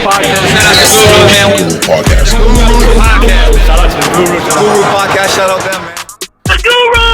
Podcast. Shout out to the Guru. Guru Podcast. Shout out them, man. The Guru.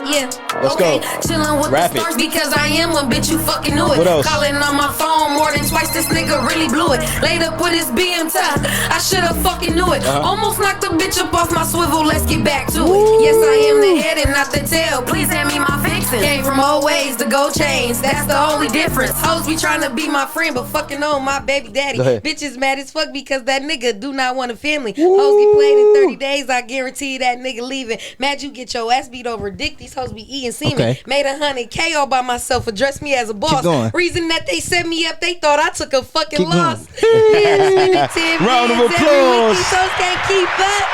Yeah. Let's go. Chillin' with Rap the it. stars because I am one bitch, you fucking knew it. What else? Calling on my phone more than twice, this nigga really blew it. Laid up with his BM tie, I should've fucking knew it. Almost knocked a bitch up off my swivel, let's get back to it. Yes, I am the head and not the tail, please hand me my fixin'. Came from old ways to gold chains, that's the only difference. Hoes be trying to be my friend, but fucking on my baby daddy. Bitches mad as fuck because that nigga do not want a family. Hoes get played in 30 days, I guarantee that nigga leaving. Mad you get your ass beat over dick, these hoes be eating semen. Okay. Made 100K all by myself, addressed me as a boss. Keep going. Reason that they set me up, they thought I took a fucking Keep loss. Yeah, spending 10 Round of bands every applause. week, these hoes can't keep up.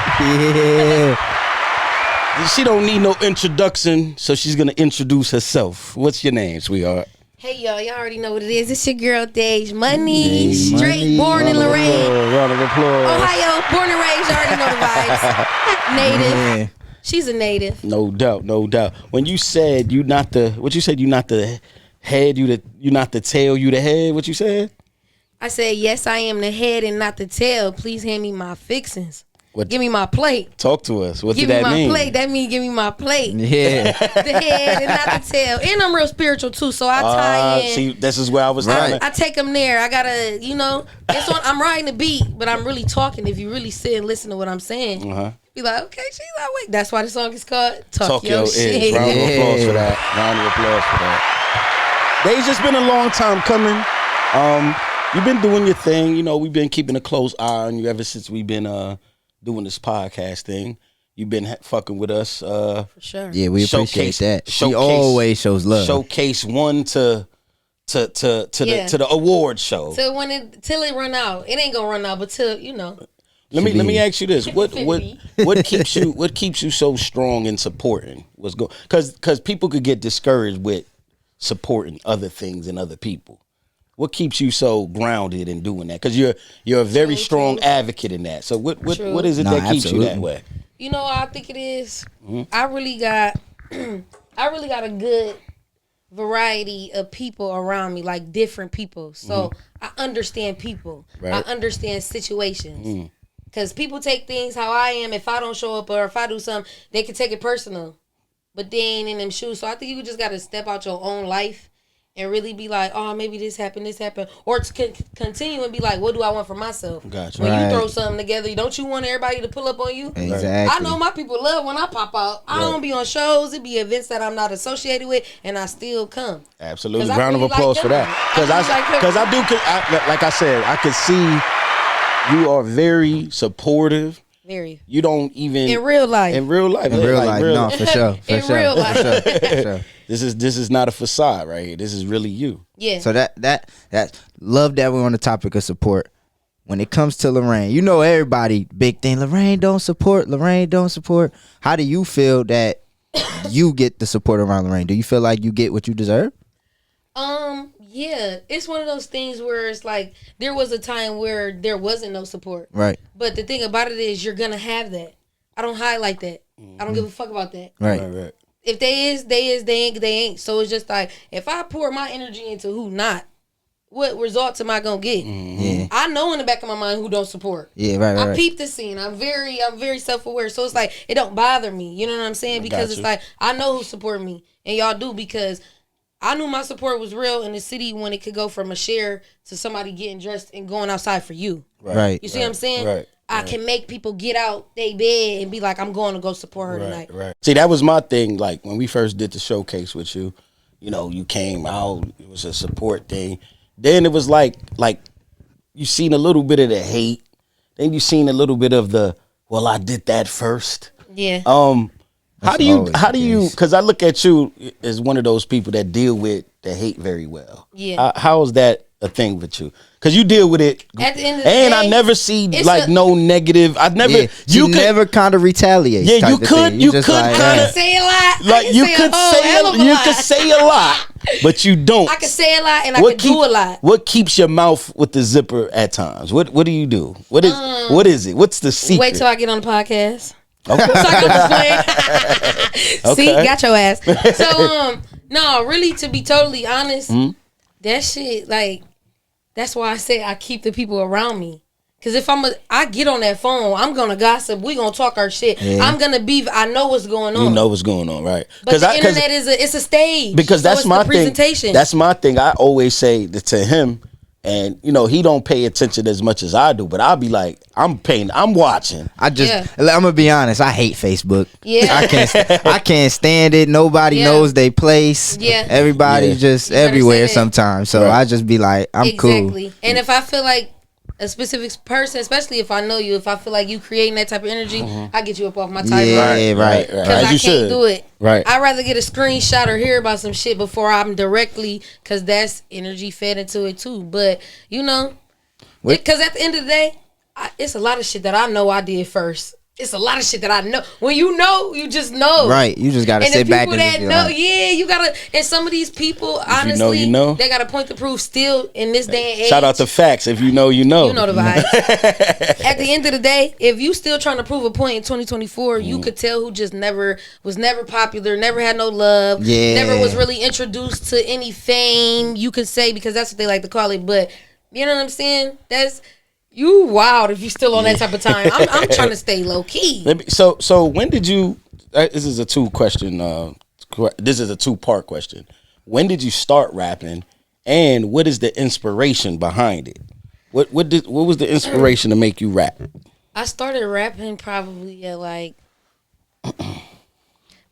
Yeah. She don't need no introduction, so she's gonna introduce herself. What's your name, sweetheart? Hey y'all already know what it is. It's your girl Deij Money, Deij straight Money. born in Lorraine, Round of applause. Ohio, born and raised. You already know the vibes. Native. Yeah. She's a native. No doubt, no doubt. When you said you not the, what you said, you not the head, you not the tail, you the head. What you said? I said, yes, I am the head and not the tail. Please hand me my fixins. What? Give me my plate. Talk to us. What Give did me that my mean? plate. That means give me my plate. Yeah. The head and not the tail. And I'm real spiritual too, so I tie in. See, this is where I was. Right. I take them there. I gotta, it's on. I'm riding the beat, but I'm really talking. If you really sit and listen to what I'm saying, be like, okay, she's like, wait. That's why the song is called "Talk Your Shit." Is. Round of applause for that. Round of applause for that. They's just been a long time coming. You've been doing your thing. We've been keeping a close eye on you ever since we've been doing this podcast thing. You've been fucking with us. For sure. Yeah, we appreciate Showcase- that. She showcase- always shows love. Showcase one to the award show. So till it run out, it ain't gonna run out, but till Let me ask you this: what Infinity. keeps you so strong in supporting? Because people could get discouraged with supporting other things and other people. What keeps you so grounded in doing that? Because you're a very strong advocate in that. So what is it that keeps you that way? I think it is. I really got a good variety of people around me, like different people. So I understand people. Right. I understand situations. Because people take things how I am. If I don't show up or if I do something, they can take it personal. But they ain't in them shoes. So I think you just got to step out your own life and really be like, oh, maybe this happened. Or to continue and be like, what do I want for myself? Gotcha. When Right. you throw something together, don't you want everybody to pull up on you? Exactly. I know my people love when I pop out. I don't be on shows. It be events that I'm not associated with, and I still come. Absolutely, 'Cause I round really of applause like for them. that. I really like them. Because like I said, I could see you are very supportive. Very. You don't even In real life. In real life, In real life, no, for sure. For In sure. real life. For sure. For sure. This is not a facade right here. This is really you. Yeah. So that love that we're on the topic of support. When it comes to Lorraine, everybody big thing. Lorraine don't support. How do you feel that you get the support around Lorraine? Do you feel like you get what you deserve? Yeah, it's one of those things where it's like there was a time where there wasn't no support. Right. But the thing about it is you're gonna have that. I don't hide like that. I don't give a fuck about that. Right. If they is, they ain't. So it's just like if I pour my energy into who not, what results am I gonna get? Yeah. I know in the back of my mind who don't support. Yeah. Right. I Right. peep the scene. I'm very self-aware. So it's like it don't bother me. You know what I'm saying? Because it's like I know who support me, and y'all do because I knew my support was real in the city when it could go from a share to somebody getting dressed and going outside for you. Right. You see what I'm saying? Right. I can make people get out they bed and be like, I'm going to go support her tonight. Right. See, that was my thing. Like when we first did the showcase with you, you came out. It was a support thing. Then it was like you seen a little bit of the hate. Then you seen a little bit of the I did that first. Yeah. How do you? Because I look at you as one of those people that deal with the hate very well. Yeah. How is that a thing with you? Because you deal with it, At the end of the and day, I never see no negative. I never. Yeah. You never kind of retaliate. Yeah, type you of could. thing. You just could like, kind I of can say a lot. like you could say a lot, but you don't. I can say a lot and I can do a lot. What keeps your mouth with the zipper at times? What do you do? What is it? What's the secret? Wait till I get on the podcast. So I'm just playing. See, got your ass. So no, really, to be totally honest, that shit, like, that's why I say I keep the people around me. Cause if I get on that phone, I'm gonna gossip. We gonna talk our shit. Yeah. I'm gonna be. I know what's going on. You know what's going on, right? But the internet it's a stage. Because so that's my presentation. thing. That's my thing. I always say to him, and he don't pay attention as much as I do. But I'll be like, I'm watching. I'm gonna be honest. I hate Facebook. Yeah, I can't stand it. Nobody knows their place. Yeah, everybody's just everywhere sometimes. So I just be like, I'm cool. And if I feel like a specific person, especially if I know you, if I feel like you creating that type of energy, I get you up off my timeline. Yeah, right. Because I can't do it. Right. I'd rather get a screenshot or hear about some shit before I'm directly, because that's energy fed into it too. But because at the end of the day, it's a lot of shit that I know I did first. It's a lot of shit that I know. When you know, you just know. Right. You just gotta sit back and that know, you gotta. And some of these people, honestly, you know. They got a point to prove still in this day and age. Shout out to facts. If you know, you know. You know the vibes. At the end of the day, if you still trying to prove a point in 2024, you could tell who just was never popular, never had no love, never was really introduced to any fame. You could say, because that's what they like to call it. But you know what I'm saying? You wild if you still on that type of time. I'm trying to stay low key. So when did you? This is a This is a 2-part question. When did you start rapping, and what is the inspiration behind it? What was the inspiration to make you rap? I started rapping probably at like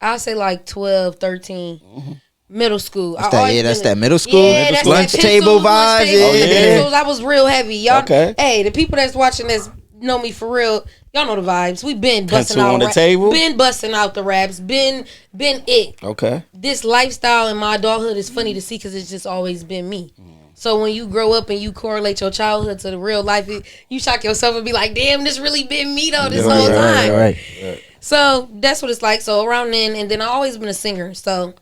I'll say like 12, 13. Mm-hmm. Middle school. That's that middle school. Yeah, that's lunch that table vibes. Pencils. I was real heavy. Y'all, hey, the people that's watching this know me for real. Y'all know the vibes. We been busting out on the table. Been busting out the raps. Been it. Okay. This lifestyle in my adulthood is funny to see because it's just always been me. So when you grow up and you correlate your childhood to the real life, you shock yourself and be like, "Damn, this really been me though this whole time." Right. So that's what it's like. So around then, and then I always been a singer. So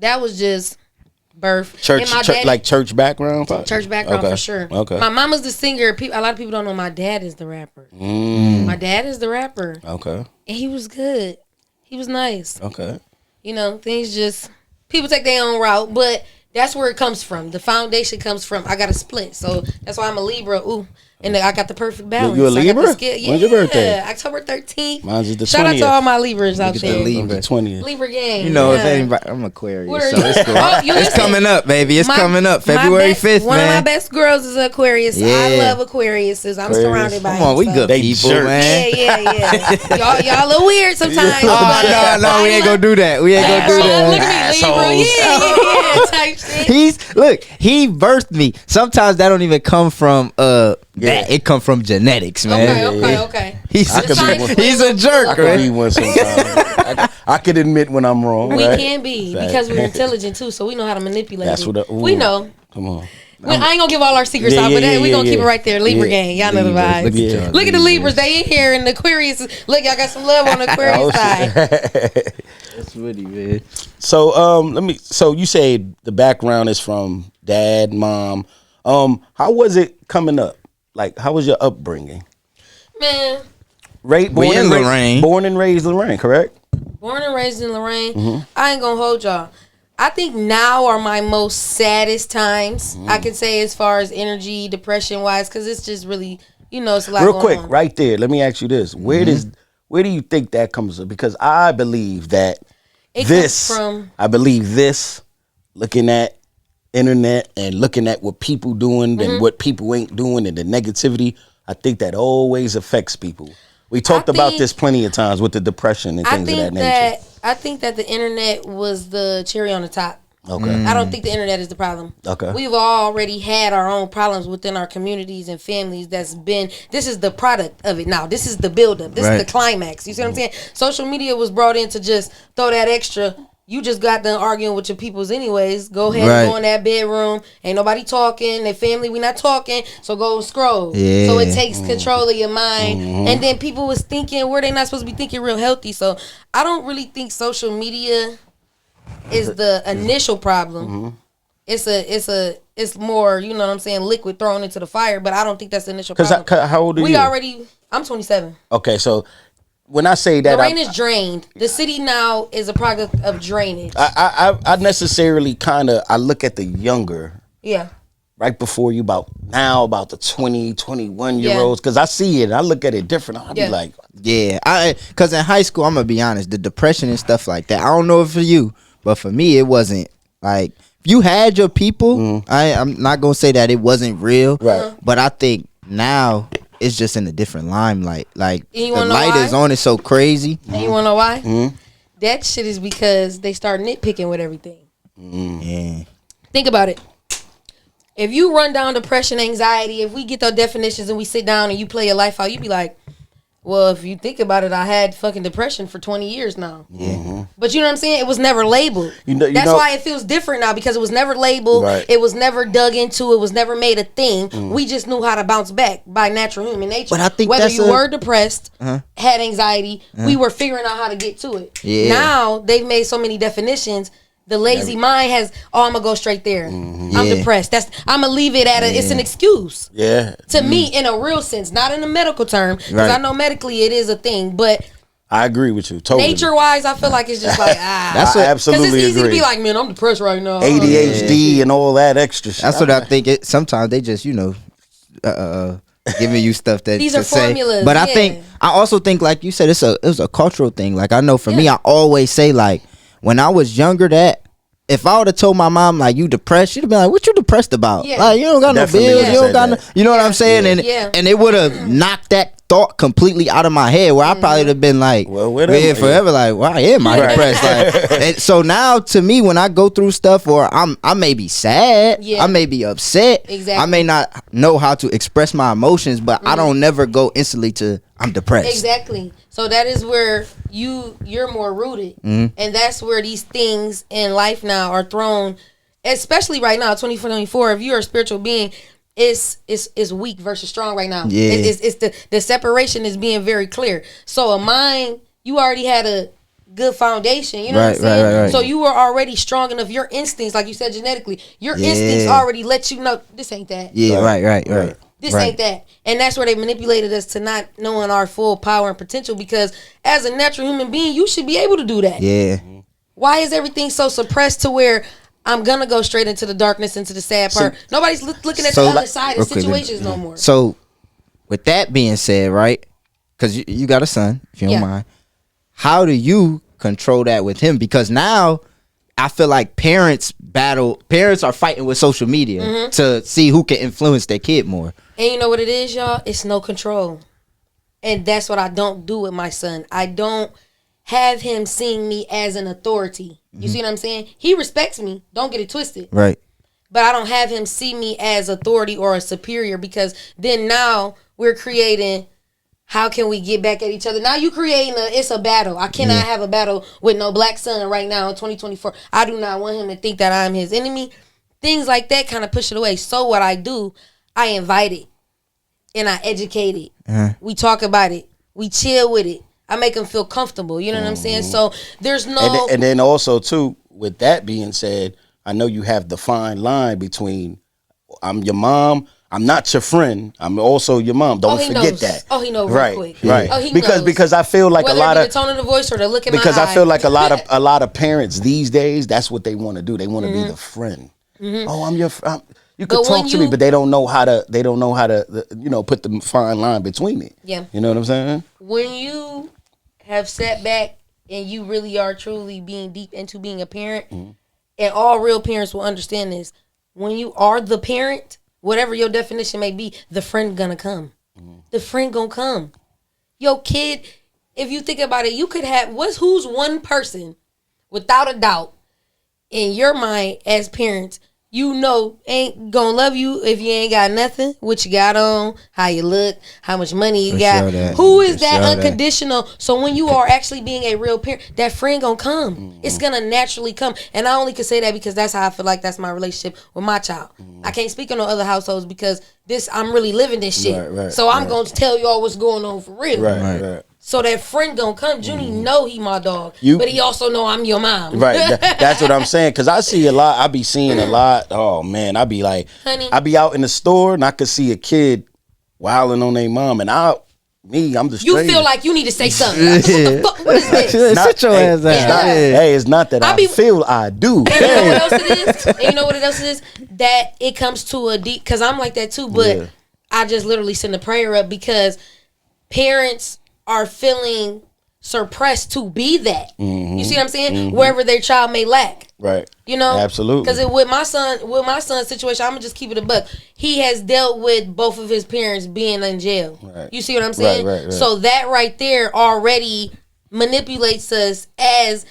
that was just birth. Church background? Church background for sure. Okay. My mama's the singer. A lot of people don't know my dad is the rapper. My dad is the rapper. Okay. And he was good. He was nice. Okay. Things just, people take their own route, but that's where it comes from. The foundation comes from, I got a split. So that's why I'm a Libra. Ooh. And I got the perfect balance. You a Libra? When's your birthday? October 13th. Mine's is the 20th. Shout out to all my Libras out there. The 20th. Libra gang. If anybody, I'm Aquarius, so it's cool. It's coming up, baby. It's coming up. February 5th, man. One of my best girls is Aquarius. Yeah. I love Aquariuses. I'm surrounded by Come on, we good people, man. Yeah. y'all a little weird sometimes. No, we ain't gonna do that. We ain't gonna do that. Look at me, Libra. Yeah. Type shit. He birthed me. Sometimes that don't even come from that. It come from genetics, man. Okay. He's a jerk, I could be one sometimes. I could admit when I'm wrong. We can be because we're intelligent too, so we know how to manipulate. That's it. We know. Come on. I ain't gonna give all our secrets out, but we gonna keep it right there. Libra gang, y'all know the vibes. Look at the Libras, they in here, and the Aquarius. Look, y'all got some love on the Aquarius side. That's witty, man. So So you say the background is from dad, mom. How was it coming up? Like, how was your upbringing? Man, born and raised Lorraine, correct? Born and raised in Lorraine. Mm-hmm. I ain't gonna hold y'all. I think now are my most saddest times. I can say as far as energy, depression wise, because it's just really, it's a lot. Real quick, right there. Let me ask you this: where do you think that comes from? Because I believe that I believe this, looking at internet and looking at what people doing and what people ain't doing and the negativity, I think that always affects people. We talked about this plenty of times with the depression and things of that nature. I think that the internet was the cherry on the top. Okay. I don't think the internet is the problem. Okay. We've already had our own problems within our communities and families this is the product of it now. This is the buildup. This is the climax. You see what I'm saying? Social media was brought in to just throw that extra. You just got done arguing with your peoples anyways. Go ahead and go in that bedroom. Ain't nobody talking. Their family, we not talking. So go scroll. Yeah. So it takes control of your mind. And then people was thinking where they not supposed to be thinking real healthy. So I don't really think social media is the initial problem. It's more, you know what I'm saying, liquid thrown into the fire. But I don't think that's the initial problem. How old are you? I'm 27. Okay, so when I say that, Lorraine is drained. The city now is a product of drainage. I necessarily kind of I look at the younger. Yeah. Right before you about the 20, 21 year olds, because I see it and I look at it different. I'll be like, yeah, because in high school, I'm gonna be honest, the depression and stuff like that. I don't know if for you, but for me, it wasn't like you had your people. I'm not gonna say that it wasn't real, right? But I think now it's just in a different limelight. Like the light is on it so crazy. And you wanna know why? That shit is because they start nitpicking with everything. Yeah. Think about it. If you run down depression, anxiety, if we get those definitions and we sit down and you play your life out, you be like, well, if you think about it, I had fucking depression for 20 years now. But you know what I'm saying? It was never labeled. That's why it feels different now, because it was never labeled. Right. It was never dug into. It was never made a thing. We just knew how to bounce back by natural human nature. But I think whether that's you were depressed, had anxiety, we were figuring out how to get to it. Yeah. Now they've made so many definitions. The lazy mind has, I'm gonna go straight there. I'm depressed. I'm gonna leave it at it's an excuse. Yeah. To me, in a real sense, not in a medical term, because Right. I know medically it is a thing, but I agree with you totally. nature wise, I feel like it's just like That's I what- absolutely because it's easy agree. to be like, man, I'm depressed right now. ADHD and all that extra shit. That's what I think. Sometimes they just giving you stuff that These to are say. formulas, But I yeah. think I also think, like you said, it was a cultural thing. Like I know for me, I always say, like, when I was younger, that if I would have told my mom, like, you depressed, she'd have been like, what you depressed about? Yeah. Like, you don't got Definitely no bills, would've you don't said got no, that. you know what I'm saying? Yeah. And it would have knocked that thought completely out of my head, where I probably would have been like, Well, whatever. yeah, forever, like, why am I depressed? Like, and so now to me, when I go through stuff, or I may be sad, Yeah. I may be upset, Exactly. I may not know how to express my emotions, but I don't never go instantly to I'm depressed. Exactly. So that is where you're more rooted, and that's where these things in life now are thrown. Especially right now, 2024. If you're a spiritual being, it's weak versus strong right now. Yeah. It's the separation is being very clear. So a mind, you already had a good foundation. You know what I'm saying? Right. So you were already strong enough. Your instincts, like you said, genetically, your instincts Yeah. already let you know this ain't that. Yeah, right. This Right. ain't that. And that's where they manipulated us to not knowing our full power and potential, because as a natural human being, you should be able to do that. Yeah. Why is everything so suppressed to where I'm going to go straight into the darkness, into the sad part? Nobody's looking at the other side of situations no more. So, with that being said, right? Because you got a son, if you don't mind. How do you control that with him? Because now I feel like parents are fighting with social media to see who can influence their kid more. And you know what it is, y'all? It's no control. And that's what I don't do with my son. I don't have him seeing me as an authority. You see what I'm saying? He respects me. Don't get it twisted. Right. But I don't have him see me as authority or a superior, because then now we're creating, how can we get back at each other? Now you creating it's a battle. I cannot have a battle with no black son right now in 2024. I do not want him to think that I'm his enemy. Things like that kind of push it away. So what I do, I invite it and I educate it. We talk about it. We chill with it. I make him feel comfortable. You know what I'm saying? So there's no... And then also, too, with that being said, I know you have the fine line between, I'm your mom, I'm not your friend, I'm also your mom. Don't forget knows. that. Oh, he knows real right, quick. Right. Oh, he because knows. because I feel like Whether a lot it be of the tone of the voice or the look in my eye. because I feel like a lot of parents these days, that's what they want to do. They want to be the friend. Oh, I'm your friend. You could But talk when to me, you- but they don't know how to put the fine line between it. Yeah. You know what I'm saying? When you have sat back and you really are truly being deep into being a parent, and all real parents will understand this, when you are the parent, whatever your definition may be, the friend gonna come. The friend gonna come. Your kid, if you think about it, you could have, who's one person, without a doubt, in your mind as parents, you know ain't gonna love you if you ain't got nothing, what you got on, how you look, how much money you For got. sure that. Who is For that sure that. unconditional? So when you are actually being a real parent, that friend gonna come. It's gonna naturally come. And I only can say that because that's how I feel like that's my relationship with my child. I can't speak on no other households because I'm really living this shit. Right, so I'm gonna tell y'all what's going on for real. Right. So that friend gonna come. Junie know he my dog, You- but he also know I'm your mom. Right. That's what I'm saying. Cause I see a lot. I be seeing a lot. Oh man, I be like, Honey. I be out in the store and I could see a kid wilding on their mom, and Me, I'm the You straightest. feel like you need to say something. What the fuck? What is this? Sit your ass down. It's not, hey, it's not that I feel I do. And you know what else it is? And you know what else it is? That it comes to a deep, because I'm like that too, but I just literally send a prayer up because parents are feeling suppressed to be that. You see what I'm saying? Wherever their child may lack. Right. You know? Absolutely. Because with my son's situation, I'm going to just keep it a buck. He has dealt with both of his parents being in jail. Right. You see what I'm saying? Right. So that right there already manipulates us as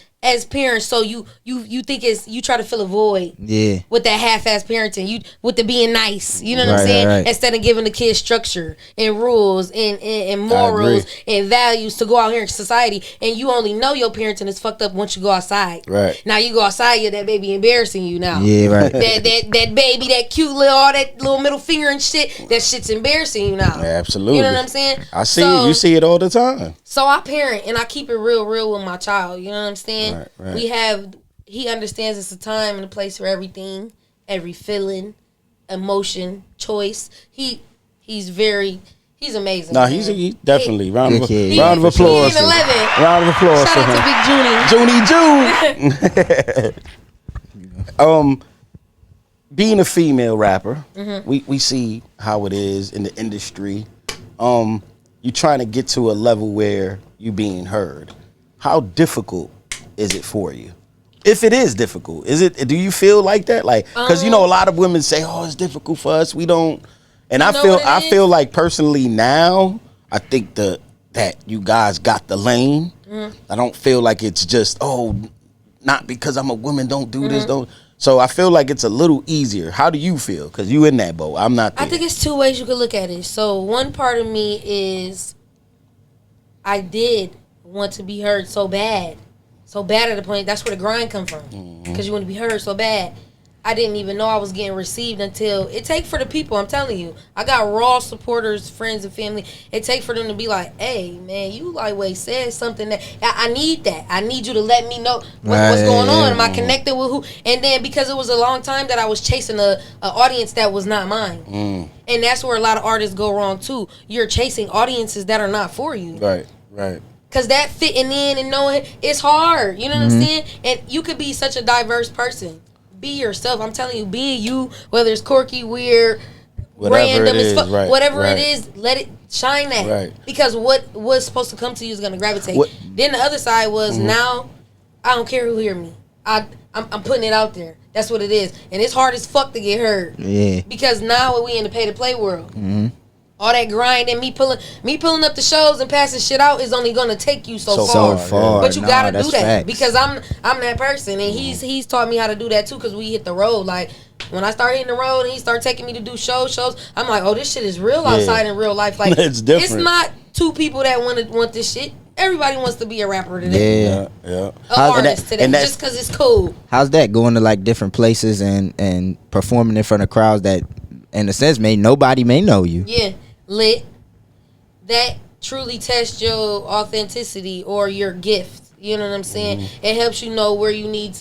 parents. So you think you try to fill a void with that half-ass parenting, with the being nice, you know what I'm saying? Right. Instead of giving the kids structure and rules and morals and values to go out here in society. And you only know your parenting is fucked up once you go outside. Right. Now you go outside, that baby embarrassing you now. Yeah, right. that baby, that cute little, all that little middle finger and shit, that shit's embarrassing you now. Absolutely. You know what I'm saying? I see it. You see it all the time. So I parent and I keep it real with my child. You know what I'm saying? Right. He understands it's a time and a place for everything, every feeling, emotion, choice. He's amazing. No, he's definitely round of He applause. in 11. Round of applause. Shout out to Big June. Being a female rapper, we see how it is in the industry. You trying to get to a level where you being heard. How difficult is it for you? If it is difficult, do you feel like that? Like, because a lot of women say, "Oh, it's difficult for us. We don't." And I feel like personally now, I think that you guys got the lane. I don't feel like it's just not because I'm a woman, don't do this, don't. So I feel like it's a little easier. How do you feel? Because you in that boat. I'm not there. I think it's two ways you could look at it. So one part of me is I did want to be heard so bad at the point. That's where the grind come from. Because you want to be heard so bad. I didn't even know I was getting received until it take for the people. I'm telling you, I got raw supporters, friends, and family. It take for them to be like, "Hey, man, you lightweight said something that I need that. I need you to let me know what's going on. Am I connected with who?" And then because it was a long time that I was chasing a audience that was not mine, and that's where a lot of artists go wrong too. You're chasing audiences that are not for you. Right. Cause that fitting in and knowing it's hard. You know what I'm saying? And you could be such a diverse person. Be yourself. I'm telling you, being you, whether it's quirky, weird, random, whatever it is, let it shine that. Right. Because what's supposed to come to you is gonna gravitate. Then the other side was now I don't care who hear me. I'm putting it out there. That's what it is. And it's hard as fuck to get heard. Yeah. Because now we in the pay to play world. All that grind and me pulling up the shows and passing shit out is only gonna take you so far. But you gotta do that because I'm that person, and he's taught me how to do that too. Because we hit the road. Like when I start hitting the road and he start taking me to do shows, I'm like, oh, this shit is real outside in real life. Like it's different. It's not two people that want this shit. Everybody wants to be a rapper today. Yeah. An artist today, just because it's cool. How's that going to like different places and performing in front of crowds that, in a sense, nobody may know you? Yeah. Lit. That truly tests your authenticity or your gift. You know what I'm saying? It helps you know where you need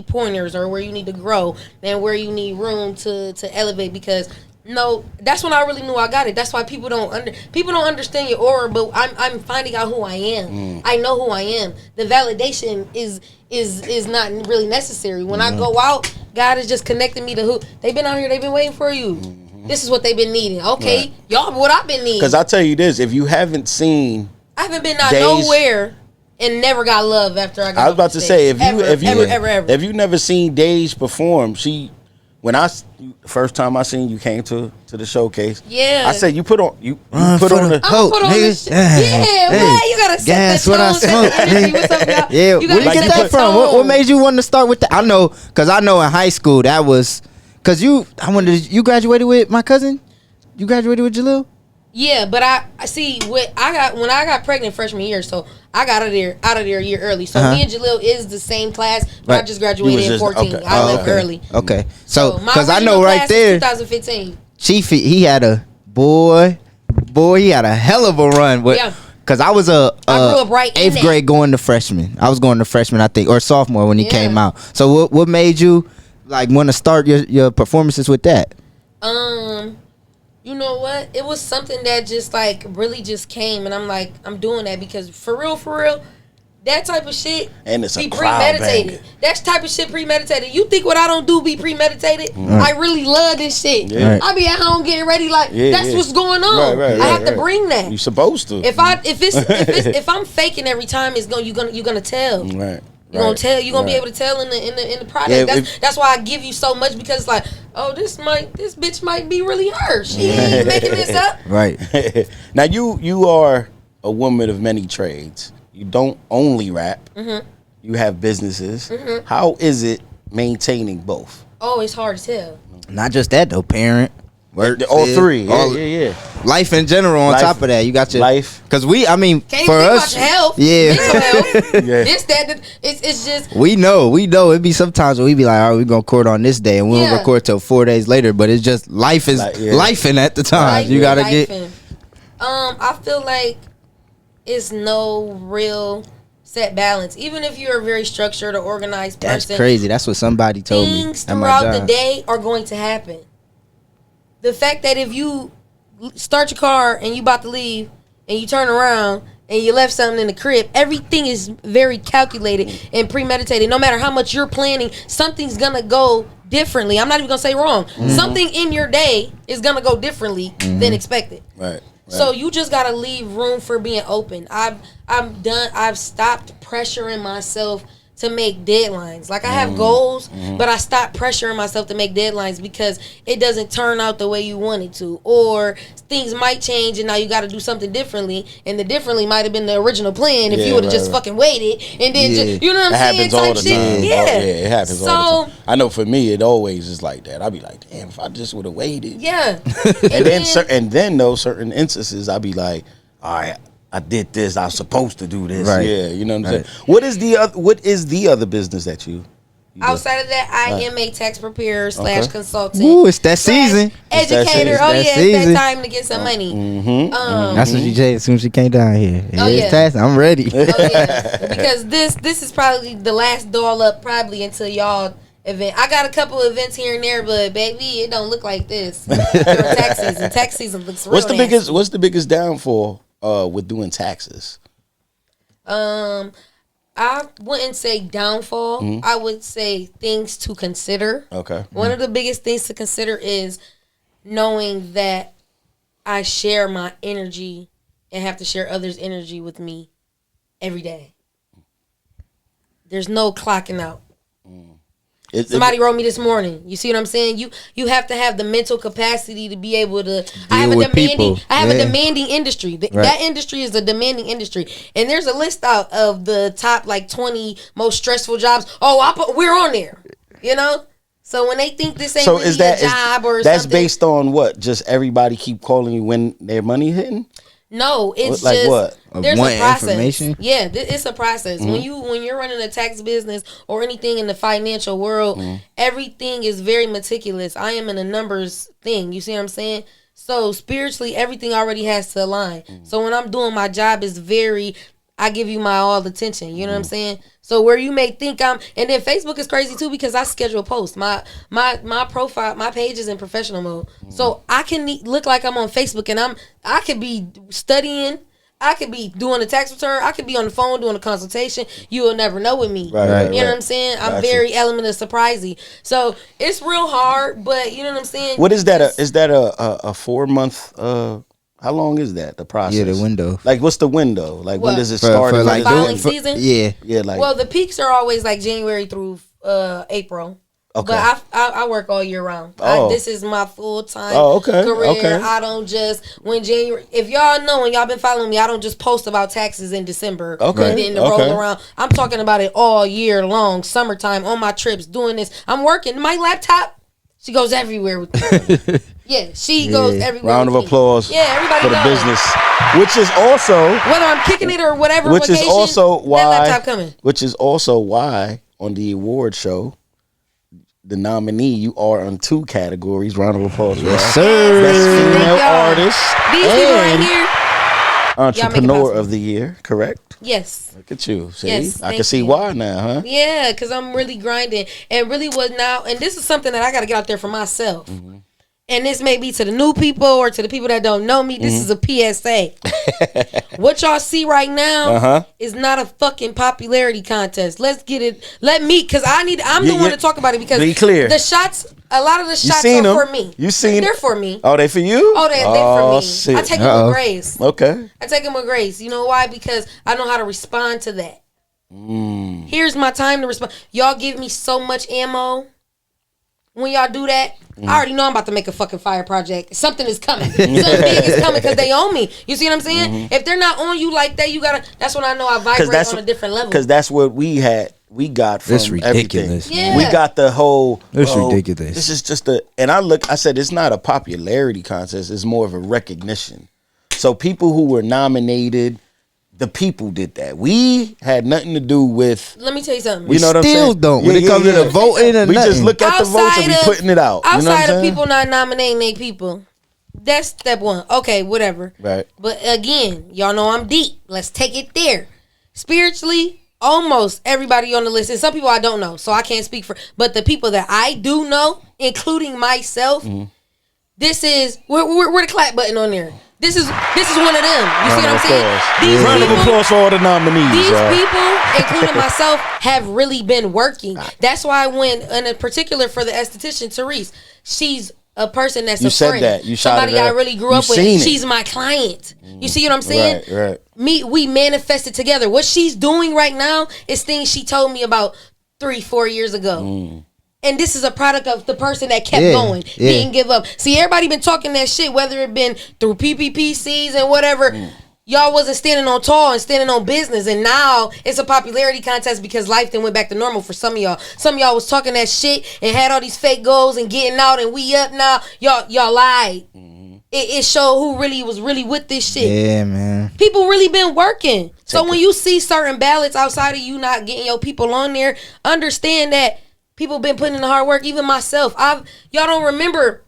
pointers or where you need to grow and where you need room to elevate. Because that's when I really knew I got it. That's why people don't understand your aura, but I'm finding out who I am. I know who I am. The validation is not really necessary. When I go out, God is just connecting me to who they've been out here. They've been waiting for you. This is what they've been needing. Okay, y'all, what I've been needing. Because I tell you this, if you haven't seen, I haven't been nowhere and never got love after I got. I was about to say if you never seen Deij perform, first time I seen you came to the showcase. Yeah, I said you put on the niggas. You gotta set the tone, set the energy. What's up, y'all? Yeah, where you get that from? What made you want to start with that? I know in high school that was. Cause you graduated with my cousin. You graduated with Jalil. Yeah, but I see when I got pregnant freshman year, so I got out of there a year early. So me and Jalil is the same class, but I just graduated in 14. Okay. I left early. Okay, so because I know right there, 2015. Chief, he had a boy, he had a hell of a run. Cause I was I grew up right in 8th grade going to freshman. I was going to freshman, I think, or sophomore when he came out. So what made you? Like want to start your performances with that? You know what? It was something that just like really just came, and I'm like, I'm doing that because for real, that type of shit And it's a be crowd premeditated. banger. That type of shit premeditated. You think what I don't do be premeditated? I really love this shit. Yeah. I be at home getting ready like that's what's going on. Right, I have to bring that. You supposed to. If I'm faking every time, you're gonna tell. Right. You're gonna tell. You're gonna be able to tell in the product. Yeah, that's why I give you so much because it's like, oh, this bitch might be really her. She ain't making this up. Right. Now you are a woman of many trades. You don't only rap. Mm-hmm. You have businesses. How is it maintaining both? Oh, it's hard to tell. Not just that though, parent. Work, All kid, three. all- Yeah. Life in general. On Life- top of that, you got your life. Because we, I mean, Can't for even think us, about your health. yeah. Mental health. Yeah. This, that, it's just. We know. It'd be sometimes where we be like, all right, we're gonna record on this day, and we Yeah. don't record till 4 days later. But it's just life is Like, yeah. lifing at the time. You gotta get. I feel like it's no real set balance. Even if you're a very structured or organized That's person, crazy. That's what somebody told me things at my throughout the job. day are going to happen. The fact that if you start your car and you about to leave and you turn around and you left something in the crib, everything is very calculated and premeditated. No matter how much you're planning, something's gonna go differently. I'm not even gonna say wrong. Something in your day is gonna go differently than expected. Right. So you just gotta leave room for being open. I've stopped pressuring myself to make deadlines. Like I have goals, but I stopped pressuring myself to make deadlines because it doesn't turn out the way you want it to, or things might change and now you got to do something differently, and the differently might have been the original plan if you would have just fucking waited and then just, you know what I'm It saying? happens all the time. Yeah. It happens all the time. I know for me, it always is like that. I'd be like, damn, if I just would have waited. Yeah. And then those certain instances, I'd be like, all right, I did this. I was supposed to do this. Right. Yeah, you know what I'm Right. saying. What is the other business that you do? Outside of that, I am a tax preparer / consultant. Ooh, it's that season. Educator. It's Oh that yeah, season. it's that time to get some money. That's what she said as soon as she came down here. Oh, It's yeah. tax. I'm ready. Oh yeah, because this is probably the last doll up probably until y'all event. I got a couple events here and there, but baby, it don't look like this during tax season. Tax season looks real nasty. What's the biggest downfall with doing taxes? I wouldn't say downfall. I would say things to consider. Okay. One of the biggest things to consider is knowing that I share my energy and have to share others' energy with me every day. There's no clocking out. Somebody wrote me this morning. You see what I'm saying? You have to have the mental capacity to be able to. I have with people. a Yeah. demanding industry. That industry is a demanding industry, and there's a list out of the top like 20 most stressful jobs. Oh, we're on there. You know. So when they think this ain't really a job or that's something, based on what? Just everybody keep calling you when their money hitting? no, it's Like just what? there's Want a process. information? Yeah, it's a process. When you're running a tax business or anything in the financial world, everything is very meticulous. I am in a numbers thing. You see what I'm saying? So spiritually, everything already has to align. So when I'm doing my job, is I give you my all attention. You know what I'm saying? So where you may think and then Facebook is crazy too because I schedule posts. My profile, my page is in professional mode. So I can look like I'm on Facebook and I could be studying. I could be doing a tax return. I could be on the phone doing a consultation. You will never know with me. Right, you know what I'm saying? I'm very element of surprising. So it's real hard, but you know what I'm saying? What is that? Is that a 4 month? How long is that? The process? Yeah, the window. Like, what's the window? Like, when What? does it For start? like filing doing- season? Yeah. Yeah, like. Well, the peaks are always like January through April. Okay. But I work all year round. Oh. This is my full time okay, career. okay. I don't just when January. If y'all know and y'all been following me, I don't just post about taxes in December. Okay, And then to roll around. I'm talking about it all year long. Summertime on my trips, doing this. I'm working. My laptop, she goes everywhere with me. Yeah, she goes everywhere. Round of with me. applause. Yeah, everybody for the knows. business, which is also Whether I'm kicking it or whatever. which is vacation, also why that laptop coming. Which is also why on the award show, the nominee, you are on 2 categories. Round of applause. Yes, for that. sir. Best female y'all. artist These people right and here. entrepreneur possible. of the year. Correct. Yes. Look at you. See, Yes, I can thank see you. why now, huh? Yeah, because I'm really grinding. And really what now, and this is something that I got to get out there for myself. and this may be to the new people or to the people that don't know me, this is a PSA. What y'all see right now is not a fucking popularity contest. Let's get it. Because I'm the one to talk about it because be clear. The shots, a lot of the shots are for me. You seen They're for me. Oh, they for you? Oh, they for me. Shit. I take them with grace. Okay. I take them with grace. You know why? Because I know how to respond to that. Here's my time to respond. Y'all give me so much ammo. When y'all do that, I already know I'm about to make a fucking fire project. Something is coming. Something big is coming because they own me. You see what I'm saying? If they're not on you like that, you gotta. That's when I know I vibrate on a different level. Because that's what we got from That's ridiculous. everything. Yeah. We got the whole. That's ridiculous. This is just and I said it's not a popularity contest. It's more of a recognition. So people who were nominated. The people did that. We had nothing to do with. Let me tell you something. You know what I'm saying? Still don't. When it comes to the voting and we nothing. just look at the votes and we putting it out. Outside you know what I'm of saying? people not nominating their people. That's step one. Okay, whatever. Right. But again, y'all know I'm deep. Let's take it there. Spiritually, almost everybody on the list, and some people I don't know, so I can't speak for. But the people that I do know, including myself, this is where the clap button on there. This is one of them. You see what I'm saying? These Round of people, applause for all the nominees. these people, including myself, have really been working. That's why I went, in particular for the esthetician, Therese, she's a person that's You a said friend. that. You Somebody shouted I out. really grew You up with. seen it. She's my client. You see what I'm saying? Right. We manifested together. What she's doing right now is things she told me about 3-4 years ago. And this is a product of the person that kept going, didn't give up. See, everybody been talking that shit, whether it been through PPPCs and whatever. Y'all wasn't standing on tall and standing on business, and now it's a popularity contest because life then went back to normal for some of y'all. Some of y'all was talking that shit and had all these fake goals and getting out, and we up now. Y'all lied. It showed who really was really with this shit. Yeah, man. People really been working. So when you see certain ballots outside of you not getting your people on there, understand that people been putting in the hard work. Even myself, y'all don't remember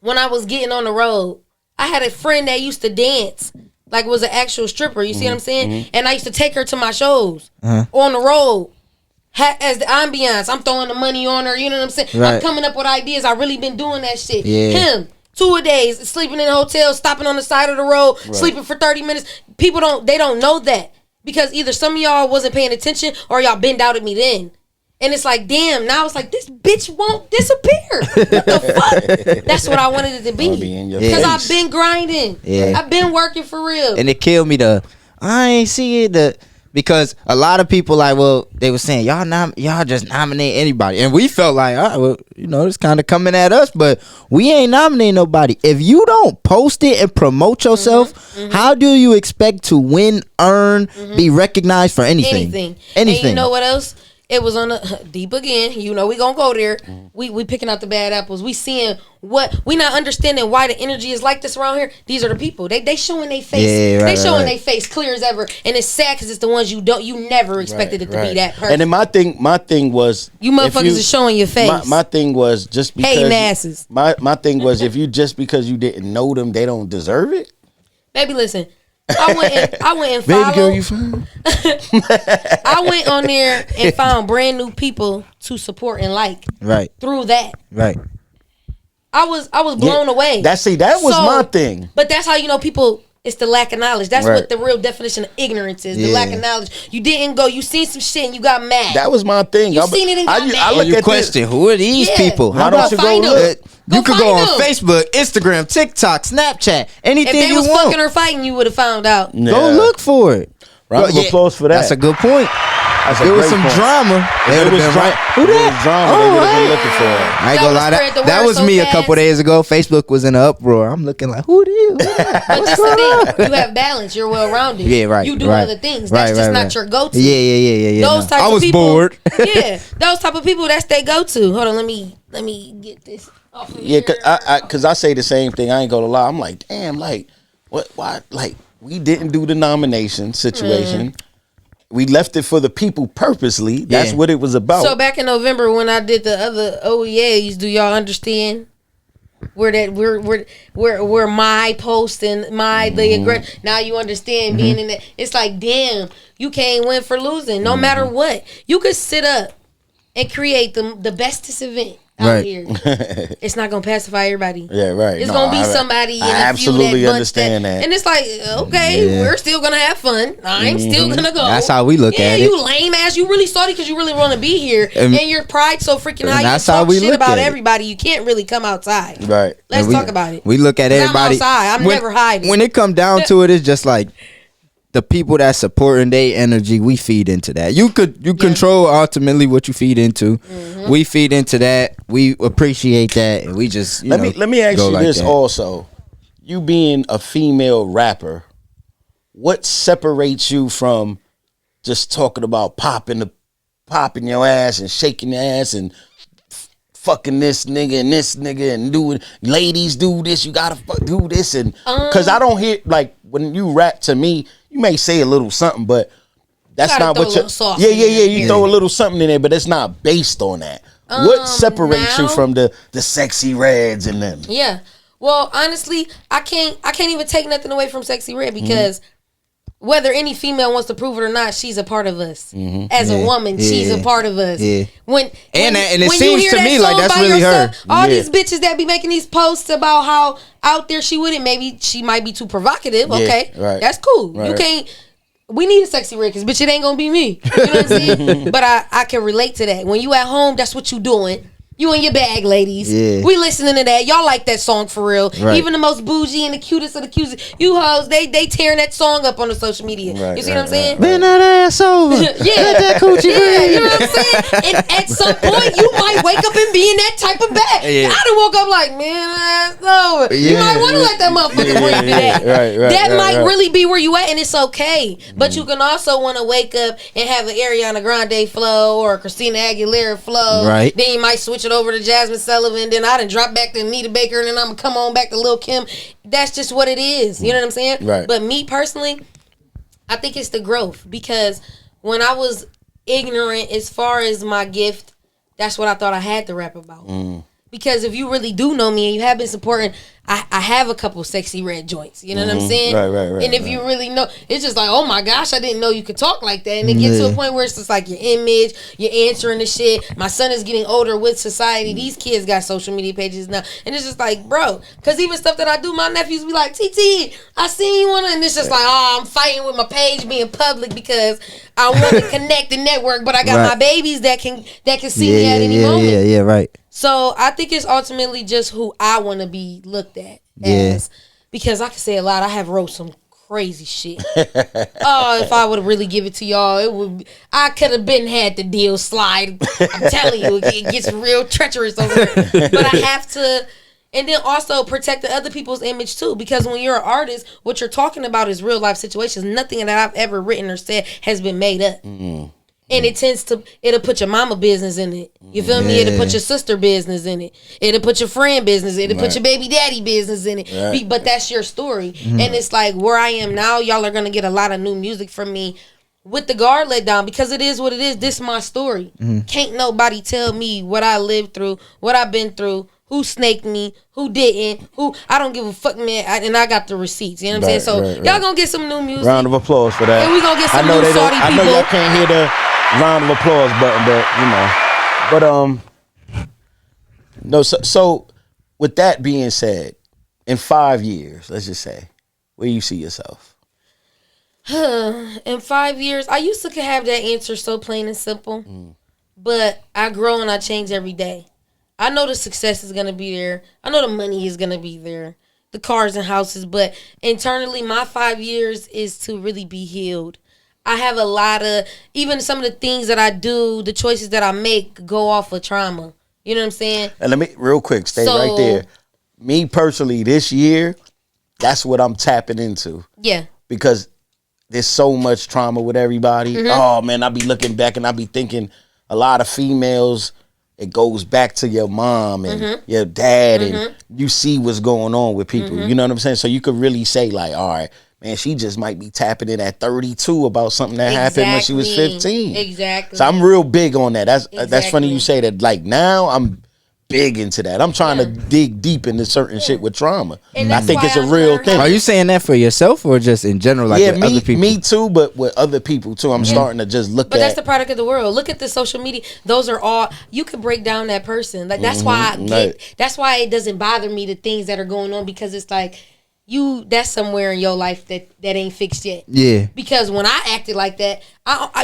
when I was getting on the road. I had a friend that used to dance, like was an actual stripper. You see what I'm saying? And I used to take her to my shows on the road. As the ambiance, I'm throwing the money on her. You know what I'm saying? Right. I'm coming up with ideas. I really been doing that shit. Yeah. Him. 2 days, sleeping in a hotel, stopping on the side of the road, sleeping for 30 minutes. People don't know that. Because either some of y'all wasn't paying attention or y'all been doubted me then. And it's like, damn, now it's like, this bitch won't disappear. What the fuck? That's what I wanted it to be. Because I've been grinding. Yeah. I've been working for real. And it killed me I ain't see it because a lot of people they were saying y'all just nominate anybody, and we felt like it's kind of coming at us, but we ain't nominating nobody. If you don't post it and promote yourself, how do you expect to win, earn, be recognized for anything? And you know what else? It was on the deep again. You know we gonna go there. We picking out the bad apples. We seeing what we not understanding why the energy is like this around here. These are the people. They showing their face. Yeah, they showing their face clear as ever. And it's sad because it's the ones you never expected it to be that person. And then my thing was you motherfuckers is showing your face. My thing was just because hating asses. My thing was if you just because you didn't know them, they don't deserve it. Baby, listen. I went and followed. Baby girl, you fine? I went on there and found brand new people to support and like. Right. Through that. Right. I was blown away. That was my thing. But that's how you know people. It's the lack of knowledge. That's what the real definition of ignorance is. The lack of knowledge. You didn't go. You seen some shit and you got mad. That was my thing. You seen it and got mad. You question who are these people? Why don't you go look? You could go on Facebook, Instagram, TikTok, Snapchat, anything you want. If they was fucking or fighting, you would have found out. Yeah. Go look for it. Round of applause for that. That's a good point. That's There was some drama. There was Who drama. They would have been looking for it. I ain't gonna lie. That was me a couple days ago. Facebook was in an uproar. I'm looking like, who this? But that's the thing. You have balance. You're well rounded. Yeah, right. You do right, other things. That's just not your go to. Yeah. Those type I of was people. bored. Yeah, those type of people. That's their go to. Hold on. Let me get this off of Yeah, here. cause I say the same thing. I ain't gonna lie. I'm like, damn, like what? Why? Like we didn't do the nomination situation. We left it for the people purposely. That's what it was about. So back in November when I did the other OEAs, do y'all understand where my post and the now you understand being in that? It's like, damn, you can't win for losing. No matter what, you could sit up and create the bestest event out here. It's not gonna pacify everybody. Yeah, right. It's gonna be somebody. I in a absolutely few that understand that. And it's like, okay, we're still gonna have fun. I'm still gonna go. That's how we look at it. Yeah, you lame ass. You really salty because you really want to be here, and your pride so freaking high. You that's how talk we shit look about at it. everybody. You can't really come outside. Right. Let's talk about it. We look at 'Cause everybody. I'm outside. I'm never hiding. When it come down to it, it's just like the people that supporting their energy, we feed into that. You control ultimately what you feed into. We feed into that. We appreciate that, and we just let me ask you this that. also. You being a female rapper, what separates you from just talking about popping your ass and shaking your ass and fucking this nigga and doing, ladies do this, you gotta do this, and because I don't hear, like, when you rap to me, you may say a little something, but that's not what you you throw a little something in there, but it's not based on that. What separates you from the sexy reds and them? Yeah. Well, honestly, I can't even take nothing away from Sexy Red because whether any female wants to prove it or not, she's a part of us. As a woman, she's a part of us. Yeah. When it when seems you hear to that me like song that's by really yourself, her. All these bitches that be making these posts about how out there she wouldn't, maybe she might be too provocative. Okay, that's cool. Right. You can't. We need a Sexy Red because bitch, it ain't gonna be me. You know what I'm saying? But I can relate to that. When you at home, that's what you doing. You in your bag, ladies. Yeah. We listening to that. Y'all like that song for real. Right. Even the most bougie and the cutest of the cutest, you hoes, they tearing that song up on the social media. You see what I'm saying? Bend that ass over. Yeah. Let that coochie breathe. You know what I'm saying? And at some point, you might wake up and be in that type of bag. I done woke up like, man, ass over. You might want to let that motherfucker bring you that. That might really be where you at, and it's okay. But you can also want to wake up and have an Ariana Grande flow or a Christina Aguilera flow. Right. Then you might switch it over to Jasmine Sullivan, then I done drop back to Anita Baker, and then I'm gonna come on back to Lil Kim. That's just what it is. You know what I'm saying? Right. But me personally, I think it's the growth, because when I was ignorant as far as my gift, that's what I thought I had to rap about. Because if you really do know me and you have been supporting, I have a couple Sexy Red joints. You know what I'm saying? Right. And if you really know, it's just like, oh my gosh, I didn't know you could talk like that. And it gets to a point where it's just like your image, you're answering the shit. My son is getting older with society. These kids got social media pages now. And it's just like, bro, because even stuff that I do, my nephews be like, TT, I seen you on it. And it's just like, oh, I'm fighting with my page being public because I want to connect and network, but I got my babies that can see me at any moment. Yeah, right. So I think it's ultimately just who I want to be looked at as, because I can say a lot. I have wrote some crazy shit. Oh, if I would really give it to y'all, it would. I could have been had the deal slide. I'm telling you, it gets real treacherous over there. But I have to, and then also protect the other people's image too, because when you're an artist, what you're talking about is real life situations. Nothing that I've ever written or said has been made up. And it'll put your mama business in it. You feel me? It'll put your sister business in it. It'll put your friend business. It'll put your baby daddy business in it. But that's your story. And it's like where I am now, y'all are going to get a lot of new music from me with the guard let down, because it is what it is. This is my story. Can't nobody tell me what I lived through, what I've been through, who snaked me, who didn't, I don't give a fuck, man. And I got the receipts. You know what I'm saying? So y'all gonna get some new music. Round of applause for that. And we gonna get some new Saudi people. I know y'all can't hear the round of applause button, but no. So with that being said, in 5 years, let's just say, where you see yourself? In 5 years, I used to have that answer so plain and simple, but I grow and I change every day. I know the success is going to be there. I know the money is going to be there, the cars and houses, but internally, my 5 years is to really be healed. I have a lot of, even some of the things that I do, the choices that I make go off of trauma. You know what I'm saying? And let me, real quick, stay right there. Me personally, this year, that's what I'm tapping into. Yeah. Because there's so much trauma with everybody. Oh, man, I be looking back and I be thinking a lot of females, it goes back to your mom and your dad, and you see what's going on with people. You know what I'm saying? So you could really say, like, all right, man, she just might be tapping in at 32 about something that happened when she was 15. Exactly. So I'm real big on that. That's funny you say that. Like, now I'm big into that. I'm trying to dig deep into certain shit with trauma. And I that's think why it's a I real learned thing. how Are you saying that for yourself or just in general, like with other people? Me too, but with other people too. I'm starting to just look But at. that's the product of the world. Look at the social media. Those are all you could break down that person. Like that's why I get. That's why it doesn't bother me the things that are going on because it's like that's somewhere in your life that ain't fixed yet. Yeah. Because when I acted like that,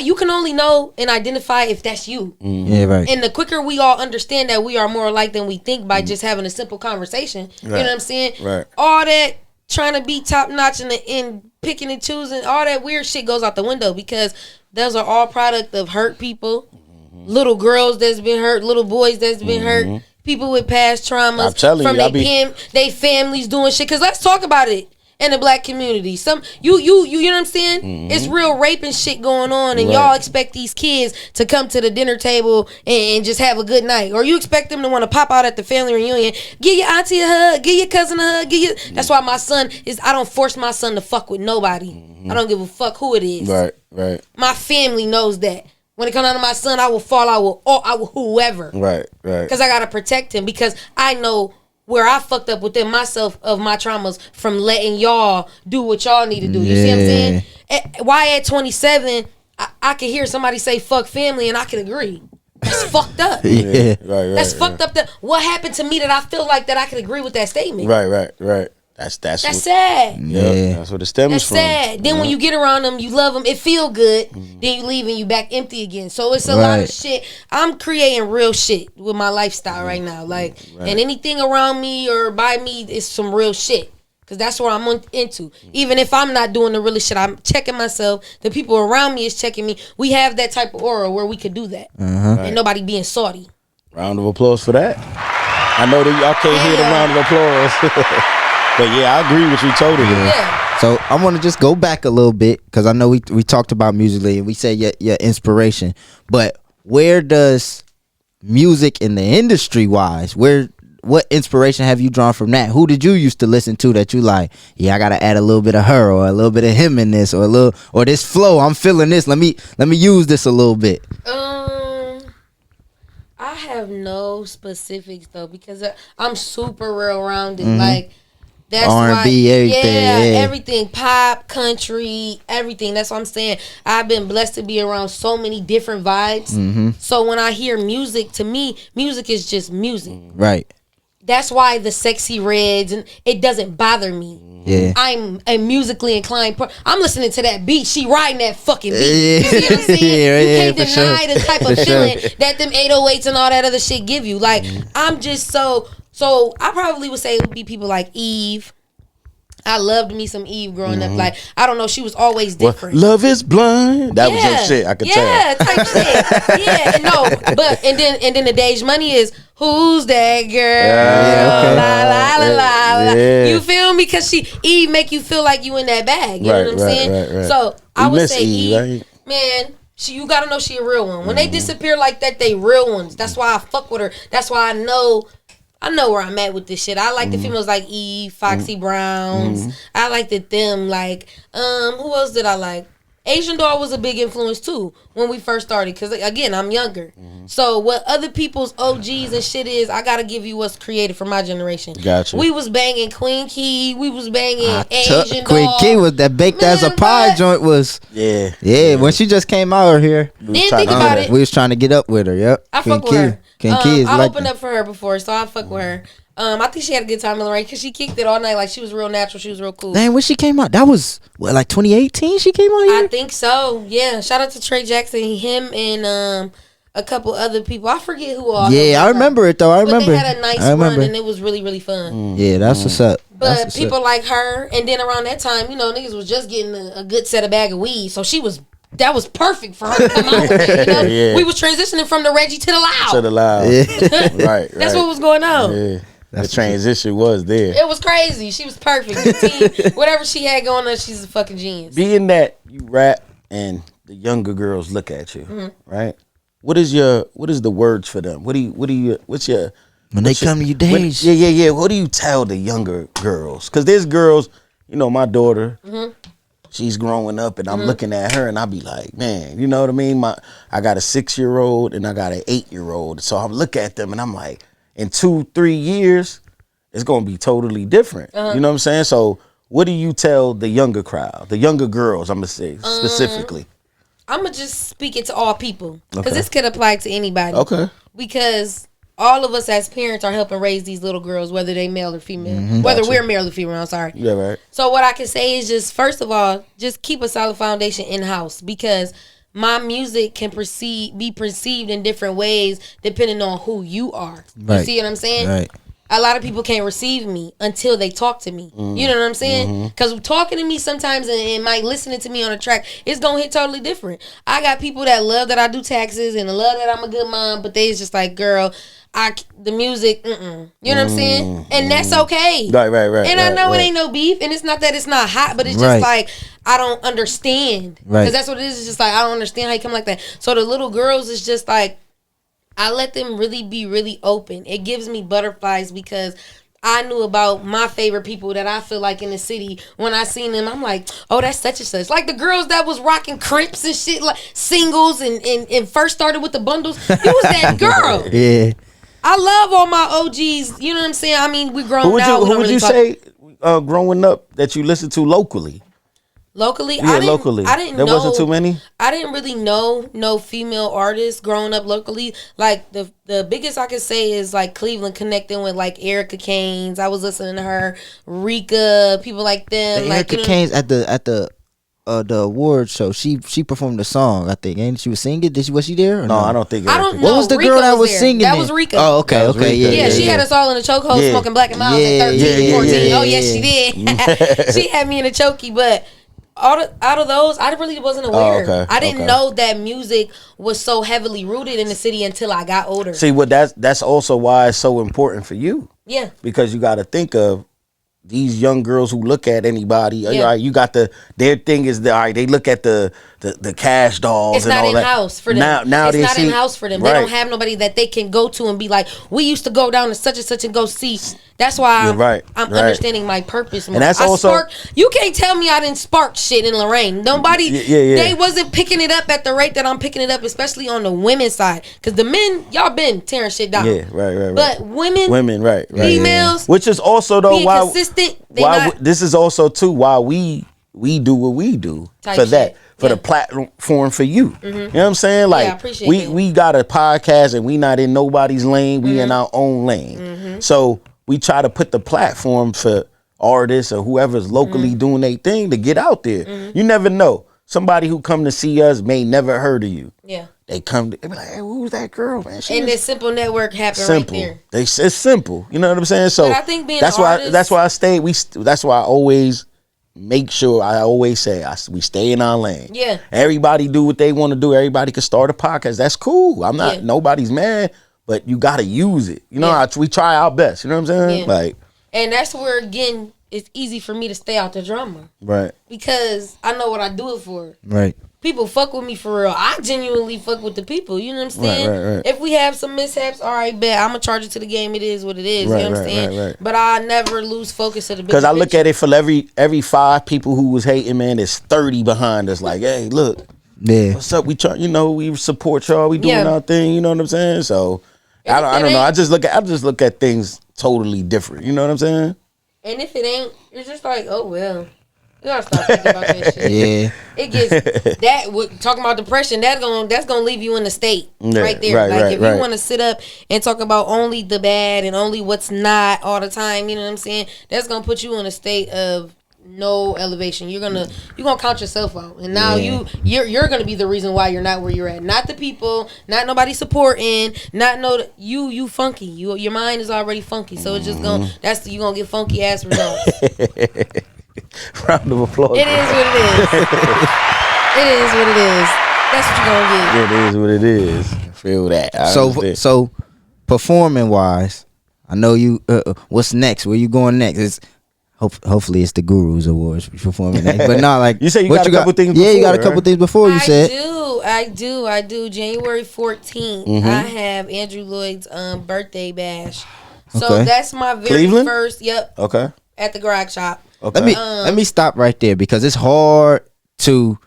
you can only know and identify if that's you. Yeah, right. And the quicker we all understand that we are more alike than we think by just having a simple conversation, you know what I'm saying? Right. All that trying to be top notch and picking and choosing, all that weird shit goes out the window because those are all product of hurt people, little girls that's been hurt, little boys that's been hurt, people with past traumas I'm telling from you, they families doing shit. Cause let's talk about it. In the black community, some you know what I'm saying? It's real rape and shit going on, and y'all expect these kids to come to the dinner table and just have a good night, or you expect them to want to pop out at the family reunion, give your auntie a hug, give your cousin a hug, That's why my son is. I don't force my son to fuck with nobody. I don't give a fuck who it is. Right. My family knows that. When it comes down to my son, I will fall out with whoever. Right. Because I gotta protect him because I know where I fucked up within myself of my traumas from letting y'all do what y'all need to do. You see what I'm saying? Why at 27, I can hear somebody say fuck family and I can agree. That's fucked up. Yeah. Right. That's fucked up. What happened to me that I feel like that I can agree with that statement? Right. That's what, sad. Yeah, that's what it stems That's from. sad. Then when you get around them, you love them, it feel good. Then you leave and you back empty again. So it's a lot of shit. I'm creating real shit with my lifestyle right now. Like, and anything around me or by me is some real shit. Cause that's what I'm into. Even if I'm not doing the real shit, I'm checking myself. The people around me is checking me. We have that type of aura where we could do that, and nobody being salty. Round of applause for that. I know that y'all can't hear the round of applause. But yeah, I agree with you totally. Yeah. So I want to just go back a little bit because I know we talked about musically and we said your inspiration, but where does music in the industry wise, what inspiration have you drawn from that? Who did you used to listen to that you like? Yeah, I gotta add a little bit of her or a little bit of him in this or this flow. I'm feeling this. Let me use this a little bit. I have no specifics though because I'm super real rounded. Like. That's R&B, why, everything. everything, pop, country, everything. That's what I'm saying. I've been blessed to be around so many different vibes. So when I hear music, to me, music is just music. Right. That's why the sexy reds and it doesn't bother me. Yeah. I'm a musically inclined I'm listening to that beat. She riding that fucking beat. Yeah. You see what I'm saying? You can't for deny sure. the type of feeling that them 808s and all that other shit give you. Like, I'm just so I probably would say it would be people like Eve. I loved me some Eve growing up. Like, I don't know, she was always different. Love is blind. That was your shit. I could tell. Yeah, type shit. Yeah, and no, but and then the Deij Money is who's that girl? Yeah, okay. La la la la. Yeah. You feel me? Because Eve make you feel like you in that bag. You know what I'm saying? Right. So I We would miss say Eve, Eve, right? man. You gotta know she a real one. When they disappear like that, they real ones. That's why I fuck with her. That's why I know where I'm at with this shit. I like the females like Eve, Foxy Browns. I liked them. Like, who else did I like? Asian Doll was a big influence too when we first started. Cause again, I'm younger. So what other people's OGs and shit is, I gotta give you what's created for my generation. Gotcha. We was banging Queen Key. We was banging Asian Queen Doll. Key was that baked as a Man, pie what? joint was. Yeah. When she just came out here, Then think about it. we was trying to get up with her. Yep. I Queen fuck with her. Queen Key is I like opened up for her before, so I fuck with her. I think she had a good time in Lorraine because she kicked it all night. Like, she was real natural. She was real cool. Man, when she came out, that was what, like 2018. She came out here. I think so. Yeah. Shout out to Trey Jackson, him, and a couple other people. I forget who all. Yeah, I remember it though. I remember. But they had a nice run, and it was really, really fun. Yeah, that's what's up. But people like her, and then around that time, niggas was just getting a good set of bag of weed, so that was perfect for her to come out with. Yeah. We was transitioning from the Reggie to the Loud. To the loud. Yeah. Right. That's what was going on. Yeah. The transition was there. It was crazy. She was perfect. The team, whatever she had going on, she's a fucking genius. Being that you rap and the younger girls look at you, right? What is the words for them? What's your When they come to you, Deij. Yeah. What do you tell the younger girls? Because there's girls, my daughter, she's growing up and I'm looking at her and I be like, man, you know what I mean? I got a 6-year-old and I got an 8-year-old. So I look at them and I'm like, in 2-3 years, it's gonna be totally different. You know what I'm saying? So what do you tell the younger crowd, the younger girls? I'm gonna say specifically. I'm gonna just speak it to all people because Okay. this could apply to anybody. Okay. Because all of us as parents are helping raise these little girls, whether they male or female, whether we're male or female. I'm sorry. Yeah, right. So what I can say is just first of all, just keep a solid foundation in house because my music can be perceived in different ways depending on who you are. Right. You see what I'm saying? Right. A lot of people can't receive me until they talk to me. You know what I'm saying? Because talking to me sometimes and might listening to me on a track, it's going to hit totally different. I got people that love that I do taxes and love that I'm a good mom, but they's just like, girl, the music, You know what I'm saying? And that's okay. Right. And I know right. it ain't no beef, and it's not that it's not hot, but it's Right. just like, I don't understand. Right. Because that's what it is. It's just like, I don't understand how you come like that. So the little girls is just like, I let them really be really open. It gives me butterflies because I knew about my favorite people that I feel like in the city. When I seen them, I'm like, oh, that's such and such. Like the girls that was rocking crimps and shit, like singles and first started with the bundles. It was that girl. Yeah. I love all my OGs. You know what I'm saying? I mean, we grown now. Who would you say growing up that you listened to locally? Locally, Yeah, locally. I didn't There know. wasn't too many? I didn't really know no female artists growing up locally. Like the biggest I could say is like Cleveland connecting with like Erica Caines. I was listening to her, Rika, people like them. Like Erica Caines at the award show. She performed a song, I think, and she was singing. Was she there? Or No, I don't think. I don't Erica- know. What was the Rika girl that was there. singing? That it? was Rika. Oh, okay, That was okay, Rika. yeah. Yeah, she had us all in a chokehold Yeah. smoking Black and Miles at 13, Yeah, 14. yeah, Oh, yes, yeah. she did. She had me in a chokey, but out of those, I really wasn't aware. okay, I didn't okay. know that music was so heavily rooted in the city until I got older. See, that's also why it's so important for you. Yeah. Because you got to think of these young girls who look at anybody. Yeah. All right, you got their thing is all right. They look at the cash dolls. It's and not all in that. house for them. Now it's they not see, in house for them. Right. They don't have nobody that they can go to and be like, we used to go down to such and such and go see. That's why You're right, I'm right. understanding my purpose more. And that's I also- you can't tell me I didn't spark shit in Lorraine. Nobody, Yeah. they wasn't picking it up at the rate that I'm picking it up, especially on the women's side. Because the men, y'all been tearing shit down. Yeah, right. But women, right. females, Which is also though being why consistent, they why not. this is also too why we do what we do Type for that shit. for Yeah. the platform for you. You know what I'm saying? Like I appreciate we that. we got a podcast and we not in nobody's lane. We in our own lane. So we try to put the platform for artists or whoever's locally doing their thing to get out there. You never know. Somebody who come to see us may never heard of you. Yeah. They come to, they be like, hey, who's that girl, man? She And was this simple network happened simple. right there. It's simple. You know what I'm saying? So But I think being that's an why artist- that's why I stay. That's why I always make sure. I always say we stay in our lane. Yeah. Everybody do what they want to do. Everybody can start a podcast. That's cool. I'm not. Yeah. Nobody's mad. But you got to use it. You know, Yeah. we try our best. You know what I'm saying? Yeah. Like, And that's where, again, it's easy for me to stay out the drama. right. Because I know what I do it for. Right. People fuck with me for real. I genuinely fuck with the people. You know what I'm saying? Right. If we have some mishaps, all right, bet. I'm going to charge it to the game. It is what it is. Right, you know what I'm right, saying? right. But I never lose focus of the big Because I look at it for every 5 people who was hating, man, there's 30 behind us. Like, hey, look, Yeah. what's up? We try, we support y'all. We doing Yeah. our thing. You know what I'm saying? So And I if don't it know. I ain't- just look at things totally different. You know what I'm saying? And if it ain't, it's just like, oh, well. You gotta stop thinking about that shit. Yeah. It gets that talking about depression. That's gonna leave you in a state Yeah, right there. right, like right, if right. you want to sit up and talk about only the bad and only what's not all the time, you know what I'm saying? That's gonna put you in a state of no elevation. You're gonna count yourself out, and now you're gonna be the reason why you're not where you're at. Not the people, not nobody supporting, not you funky. Your mind is already funky, so it's just gonna you gonna get funky ass results. Round of applause. It is what it is. It is what it is. That's what you're gonna get. It is what it is. Feel that. I understand. So performing wise, I know you. What's next? Where you going next? It's hopefully it's the Gurus Awards you performing next. But not like You said you what got a couple things Yeah, you before, got a couple right? things before. You said I do. January 14th, I have Andrew Lloyd's birthday bash. So Okay. that's my very Cleveland? first. Yep, Okay. at the garage shop. Okay. let me stop right there because it's hard to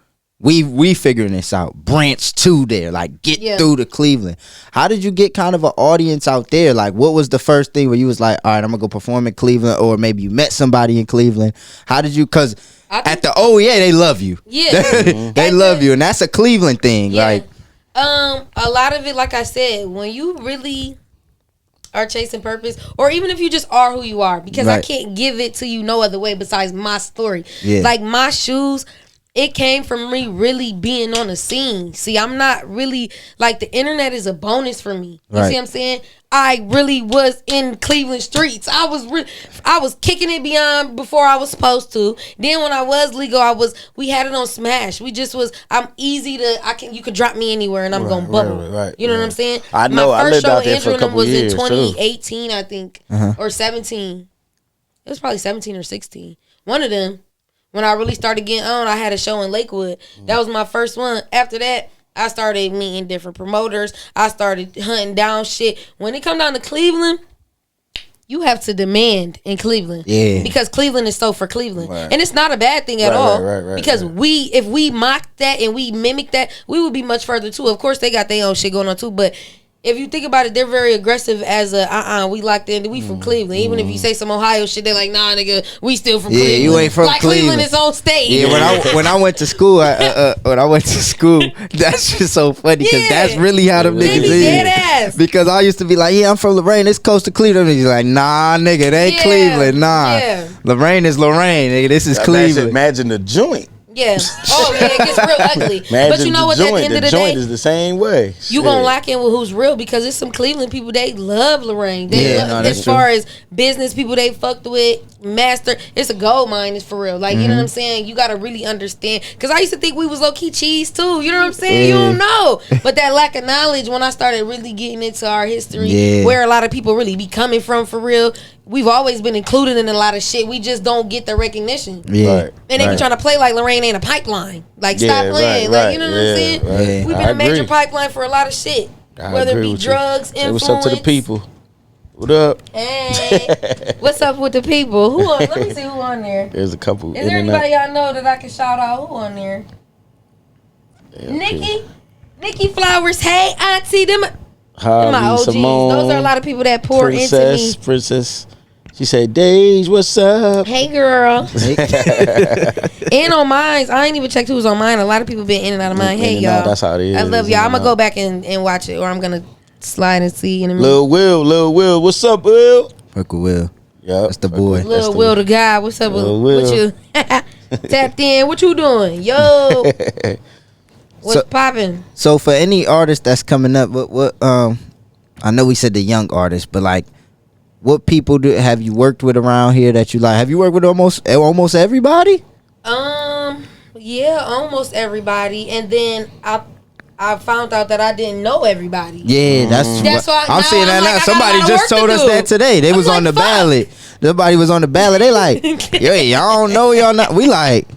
we figuring this out. Branch to there, like get Yeah. through to Cleveland. How did you get kind of an audience out there? Like, what was the first thing where you was like, all right, I'm gonna go perform in Cleveland, or maybe you met somebody in Cleveland? How did you? Because I think- at the OEA, they love you. Yeah. They love you, and that's a Cleveland thing. Yeah. Like, A lot of it, like I said, when you really are chasing purpose, or even if you just are who you are, because I Right. can't give it to you no other way besides my story. Yeah. Like my shoes, it came from me really being on the scene. See, I'm not really like, the internet is a bonus for me. You Right. see what I'm saying? I really was in Cleveland streets. I was kicking it beyond before I was supposed to. Then when I was legal, we had it on Smash. I'm easy to, you could drop me anywhere and I'm gonna bubble. right, you know what right. I'm saying? I know, My I first lived show out with there for a Andrew and them couple was years, in too. 2018, I think, or 17. It was probably 17 or 16. One of them. When I really started getting on, I had a show in Lakewood. That was my first one. After that, I started meeting different promoters. I started hunting down shit. When it come down to Cleveland, you have to demand in Cleveland. Yeah. Because Cleveland is so for Cleveland. Right. And it's not a bad thing at Right, all. right, because right. if we mock that and we mimic that, we would be much further too. Of course, they got their own shit going on too, but if you think about it, they're very aggressive as we locked in. We from Cleveland. Even if you say some Ohio shit, they're like, nah, nigga, we still from Yeah, Cleveland. you ain't from like Cleveland. is on stage. yeah, when I went to school, that's just so funny because Yeah. that's really how them They niggas be is. dead ass. Because I used to be like, yeah, I'm from Lorraine. It's close to Cleveland. And he's like, nah, nigga, it ain't Yeah, Cleveland. Nah, yeah. Lorraine is Lorraine, nigga. This is Cleveland. Imagine the joint. Yeah. Oh, yeah, it gets real ugly. Imagine But you know what? At the end of the joint day, is the same way. you Shit. gonna lock in with who's real because it's some Cleveland people, they love Lorraine. They Yeah, love, no, that's as far as business people they fucked with, master, it's a gold mine, it's for real. Like, you know what I'm saying? You gotta really understand. Cause I used to think we was low key cheese too. You know what I'm saying? You Yeah. don't know. But that lack of knowledge, when I started really getting into our history, Yeah. where a lot of people really be coming from for real, we've always been included in a lot of shit. We just don't get the recognition. Yeah, Right. And they be right. trying to play like Lorraine ain't a pipeline. Like, Yeah, stop playing. right, Like, you know what I'm right, saying? yeah, right. We've I been a major agree. pipeline for a lot of shit. I Whether it agree be with you. drugs, Say influence. what's up to the people? What up? Hey, what's up with the people? Who on? Let me see who on there. There's a couple Is in there and anybody out. I know that I can shout out? Who on there? Nikki Flowers. Hey, Auntie. Them my Harvey, OGs. Simone, Those are a lot of people that pour into me. Princess. She said, Deij, what's up? Hey, girl. And on mine, I ain't even checked who was on mine. A lot of people been in and out of mine. In Hey, and out, y'all. that's how it is. I love In y'all. I'm and going to go out. back and watch it, or I'm going to slide and see in a minute. Lil Will, what's up, Will? Fuck with Will. Yeah, That's the boy. Lil Will the guy. What's up with Lil you? Tapped in. What you doing? Yo. What's So- popping? So for any artist that's coming up, what I know we said the young artists, but like, what people have you worked with around here that you like? Have you worked with almost everybody? Yeah, almost everybody. And then I found out that I didn't know everybody. Yeah, that's why I'm now seeing I'm that like, now. I got Somebody a lot of just work to told us do. that today. They I'm was on the like, fuck. ballot. Somebody was on the ballot. They like, yo, y'all don't know, y'all not. We like,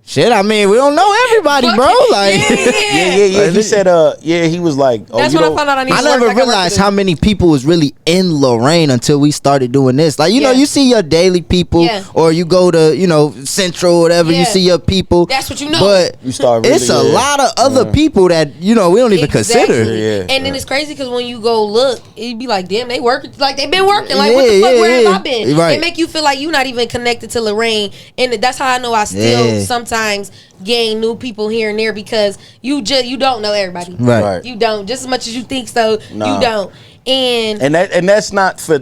shit. I mean, we don't know everybody, Fuck bro. it. Like, Yeah. He said, he was like, oh, That's you when I don't- found out I need I to work. never Like, I work realized to do. how many people was really in Lorraine until we started doing this. Like, you know, Yeah. you see your daily people, Yeah. or you go to, Central or whatever, you Yeah. see your people. That's what you know. But You start really, it's a yeah. lot of other people that, we don't even consider. Yeah, And then it's crazy because when you go look, it'd be like, damn, they work like they've been working. Like, what the Yeah, fuck? yeah, Where have yeah. I been? Right. It make you feel like you're not even connected to Lorraine, and that's how I know I still Yeah. sometimes gain new people here and there because you don't know everybody. Right. You don't, just as much as you think so. Nah. You don't. And that's not for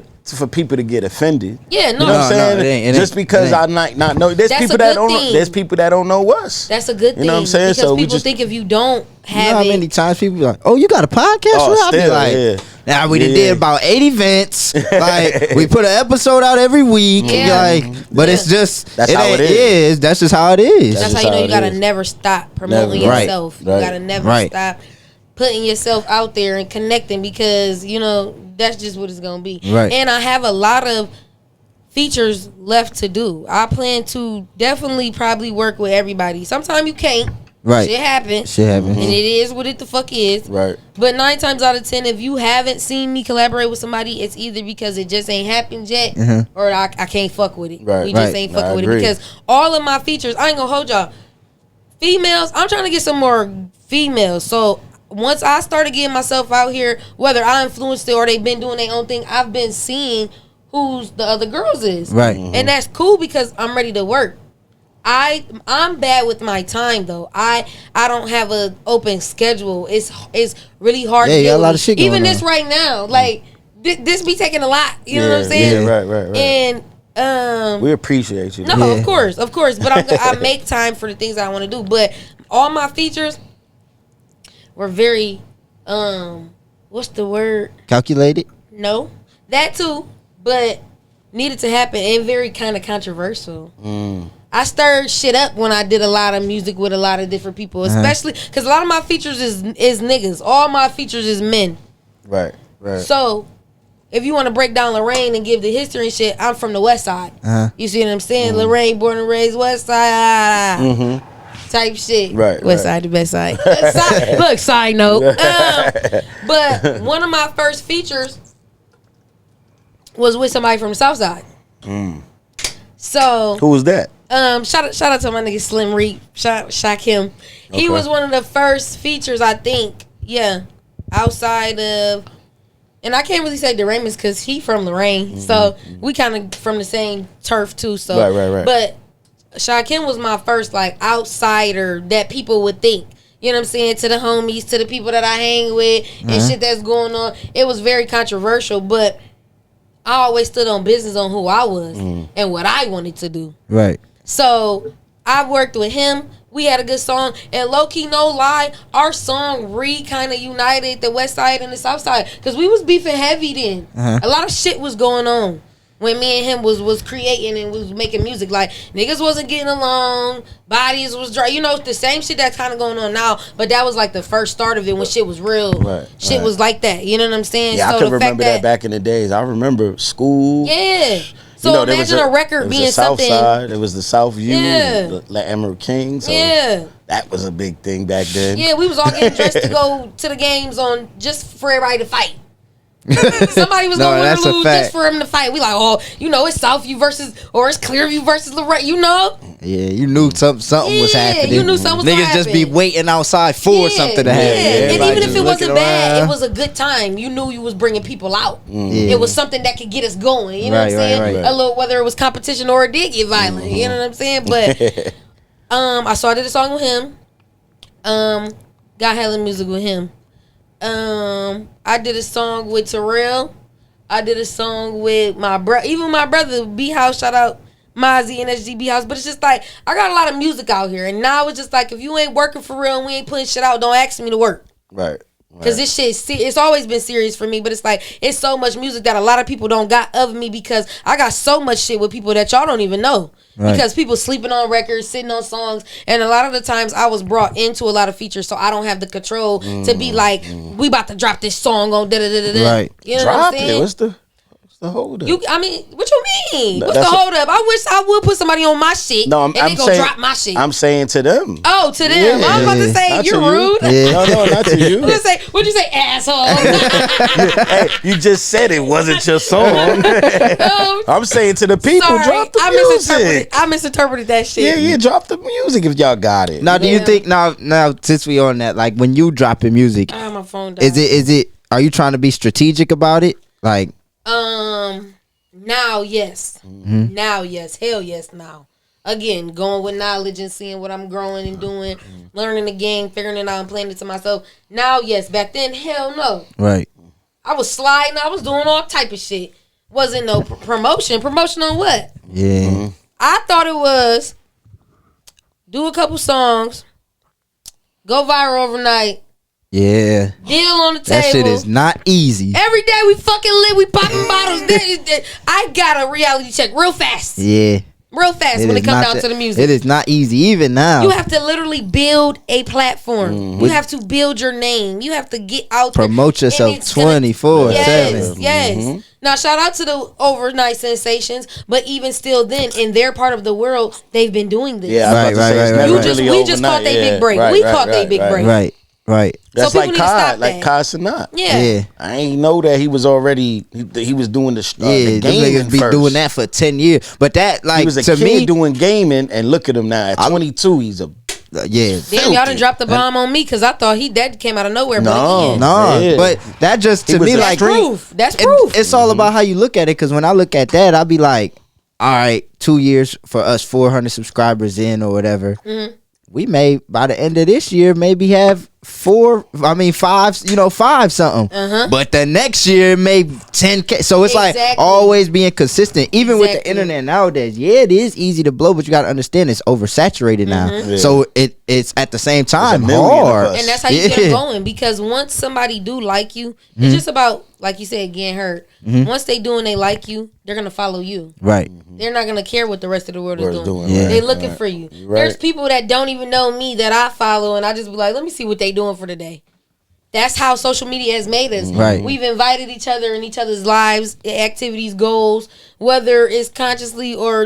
people to get offended. yeah, no, You know what I'm saying? it ain't- Just because it ain't. I not know, there's That's people a that good don't know. thing. There's people that don't know us. that's a good thing. You know what I'm saying? Because So we people just- think if you don't You know have how it, many times people be like, "Oh, you got a podcast?" Oh, Well, I be still, like, yeah. "Now we done Yeah. did about 8 events. Like we put an episode out every week. Yeah. Like, but it's Yeah. just That's how ain't- it is. Yeah, that's just how it is. that's just how you know how you it gotta is. never stop promoting Never. Right. yourself. You Right. gotta never Right. stop putting yourself out there and connecting because that's just what it's gonna be. Right. And I have a lot of features left to do. I plan to definitely probably work with everybody. Sometimes you can't. Right. Shit happens. Shit happens. And it is what it the fuck is. Right. But 9 times out of 10, if you haven't seen me collaborate with somebody, it's either because it just ain't happened yet, or I can't fuck with it. Right. We just Right. ain't I fucking with it agree. because all of my features, I ain't gonna hold y'all. females, I'm trying to get some more females. So once I started getting myself out here, whether I influenced it or they've been doing their own thing, I've been seeing who's the other girls is. Right. And that's cool because I'm ready to work. I'm bad with my time though. I don't have a open schedule. It's really hard. Yeah, to you got deal a lot with. of shit Even going this on. right now, like this be taking a lot. You know what I'm saying? Yeah, right. And We appreciate you. no, Yeah. of course. But I make time for the things I want to do. But all my features were very what's the word? Calculated. No, that too, but needed to happen and very kind of controversial. I stirred shit up when I did a lot of music with a lot of different people, especially because a lot of my features is niggas. All my features is men. Right. So if you want to break down Lorraine and give the history and shit, I'm from the West Side. You see what I'm saying? Lorraine, born and raised West Side. Type shit. Right. West Side, the best side. Look, side note. But one of my first features was with somebody from the South Side. So Who was that? shout out to my nigga Slim Reap. Shock him. He Okay. was one of the first features, I think. Yeah. Outside of, and I can't really say DeRamus because he from Lorraine. So we kind of from the same turf too. So Right. But Shakim was my first like outsider that people would think. You know what I'm saying? To the homies, to the people that I hang with and shit that's going on. It was very controversial, but I always stood on business on who I was and what I wanted to do. Right. So I worked with him. We had a good song. And low key, no lie, our song kind of united the West Side and the South Side. Because we was beefing heavy then. A lot of shit was going on when me and him was creating and was making music. Like, niggas wasn't getting along. Bodies was dry. You know, the same shit that's kind of going on now. But that was like the first start of it when shit was real. Shit was like that. You know what I'm saying? Yeah, so I can the remember fact that back in the days. I remember school. Yeah. So there was imagine a record there was being the South something. Side, it was the South View, Yeah. the Emerald King. So Yeah. that was a big thing back then. Yeah, we was all getting dressed to go to the games on just for everybody to fight. Somebody was gonna win or that's a lose fact. just for him to fight. We like, oh, you know, it's Southview versus or it's Clearview versus Lorraine. You know, Yeah, you knew something was Yeah, happening. you knew something was Niggas gonna just be happen. waiting outside for something to happen. And Everybody even if just it wasn't looking bad, around. it was a good time. You knew you was bringing people out. Yeah. It was something that could get us going. You know what I'm Right, saying? right. A little, whether it was competition or it did get violent. You know what I'm saying? But I did a song with him. Got hella music with him. I did a song with Terrell. I did a song with my brother, even my brother B House. Shout out Mozzie and SGB House. But it's just like I got a lot of music out here, and now it's just like if you ain't working for real and we ain't putting shit out, don't ask me to work. Right. Cause this shit, it's always been serious for me, but it's like it's so much music that a lot of people don't got of me because I got so much shit with people that y'all don't even know. Right. Because people sleeping on records, sitting on songs, and a lot of the times I was brought into a lot of features, so I don't have the control to be like, we about to drop this song on da da da da. Right. You know Drop what I'm saying? it. What's the hold up? I mean, what you mean? No, What's the that's hold up? I wish I would put somebody on my shit No, and I'm they go saying, drop my shit. I'm saying to them. Oh, to them. Yeah. I was about to say, Not you're to you. rude. Yeah. No, not to you. What'd you say, asshole? Hey, you just said it wasn't your song. I'm saying to the people, Sorry, drop the music. I misinterpreted that shit. Yeah, drop the music if y'all got it. Now, do you Yeah. think now since we on that, like when you dropping music, I have my phone down. is it? Are you trying to be strategic about it? Like, Now, yes. Mm-hmm. Now, yes. Hell yes, now. Again, going with knowledge and seeing what I'm growing and doing, learning the game, figuring it out and playing it to myself. Now, yes. Back then, hell no. right? I was sliding. I was doing all type of shit. Wasn't no promotion. Promotion on what? Yeah. I thought it was do a couple songs, go viral overnight, Yeah. deal on the table. That shit is not easy. Every day we fucking lit, we popping bottles. I got a reality check real fast. Yeah. Real fast when is it comes not down that- to the music. It is not easy even now. You have to literally build a platform. Mm-hmm. You have to build your name. You have to get out there. Promote And yourself it's gonna- 24/7. Yes, yes. Mm-hmm. Now, shout out to the overnight sensations, but even still then, in their part of the world, they've been doing this. Yeah, I was about to Right, say, it's right, never right. really We just caught overnight. they big Yeah, break. right, We right, caught they right, big right. break. Right. Right. That's So like people need to stop Kai, like that. Kai Sinat. Yeah. Yeah. I ain't know that he was already he was doing the Yeah, the them gaming niggas be first. doing that for 10 years. But that, He like, was a to kid me, doing gaming, and look at him now. At 22, he's a yeah. Damn, y'all done dropped the bomb on me because I thought that came out of nowhere. No. No, Yeah. but that just to was me a like proof. That's proof. It's all about how you look at it. Because when I look at that, I'll be like, all right, 2 years for us, 400 subscribers in or whatever. Mm-hmm. We may by the end of this year maybe have 5 something. But the next year maybe 10K. So it's like always being consistent. Even with the internet nowadays, yeah, it is easy to blow, but you gotta understand it's oversaturated now. Yeah. So it's at the same time There's a million of hard. us. And that's how you get it going, because once somebody do like you, it's just about, like you said, getting hurt. Once they do and they like you, they're gonna follow you. Right. They're not gonna care what the rest of the world is doing. Yeah. They looking for you. Right. There's people that don't even know me that I follow, and I just be like, let me see what they doing for the day. That's how social media has made us. Right. We've invited each other in each other's lives, activities, goals, whether it's consciously or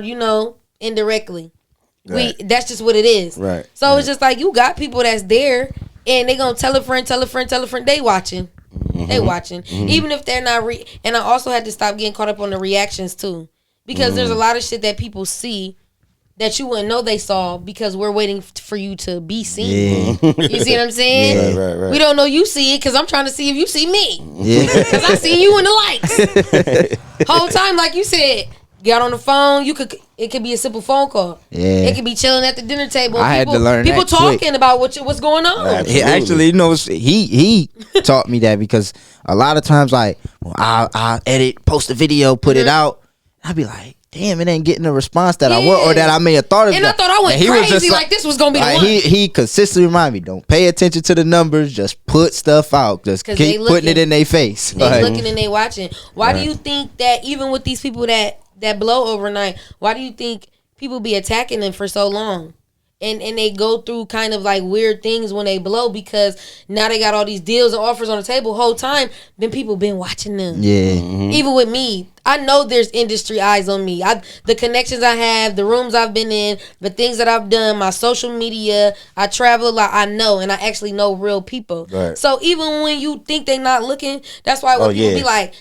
indirectly. Right. That's just what it is. Right. So it's just like you got people that's there, and they gonna tell a friend, tell a friend, tell a friend. They watching. They watching. Even if they're not. And I also had to stop getting caught up on the reactions too, because there's a lot of shit that people see that you wouldn't know they saw because we're waiting for you to be seen. Yeah. You see what I'm saying? Right. We don't know you see it because I'm trying to see if you see me. Yeah. Because I see you in the likes. Whole time, like you said, got on the phone. It could be a simple phone call. Yeah. It could be chilling at the dinner table. I had to learn people that talking quick. about what's going on. Absolutely. He actually, he taught me that, because a lot of times, like, I'll edit, post a video, put it out. I'll be like, damn, it ain't getting the response that I want, or that I may have thought of. And I thought I went And he was crazy just like this was gonna be the one. He consistently remind me, don't pay attention to the numbers, just put stuff out, just 'Cause they keep putting it looking. in their face. They Like, looking and they watching. Why do you think that even with these people that blow overnight, why do you think people be attacking them for so long? And they go through kind of like weird things when they blow, because now they got all these deals and offers on the table. Whole time, people been watching them. yeah. Even with me, I know there's industry eyes on me. The connections I have, the rooms I've been in, the things that I've done, my social media, I travel a lot. I know, and I actually know real people. Right. So even when you think they not looking, that's why when people be like,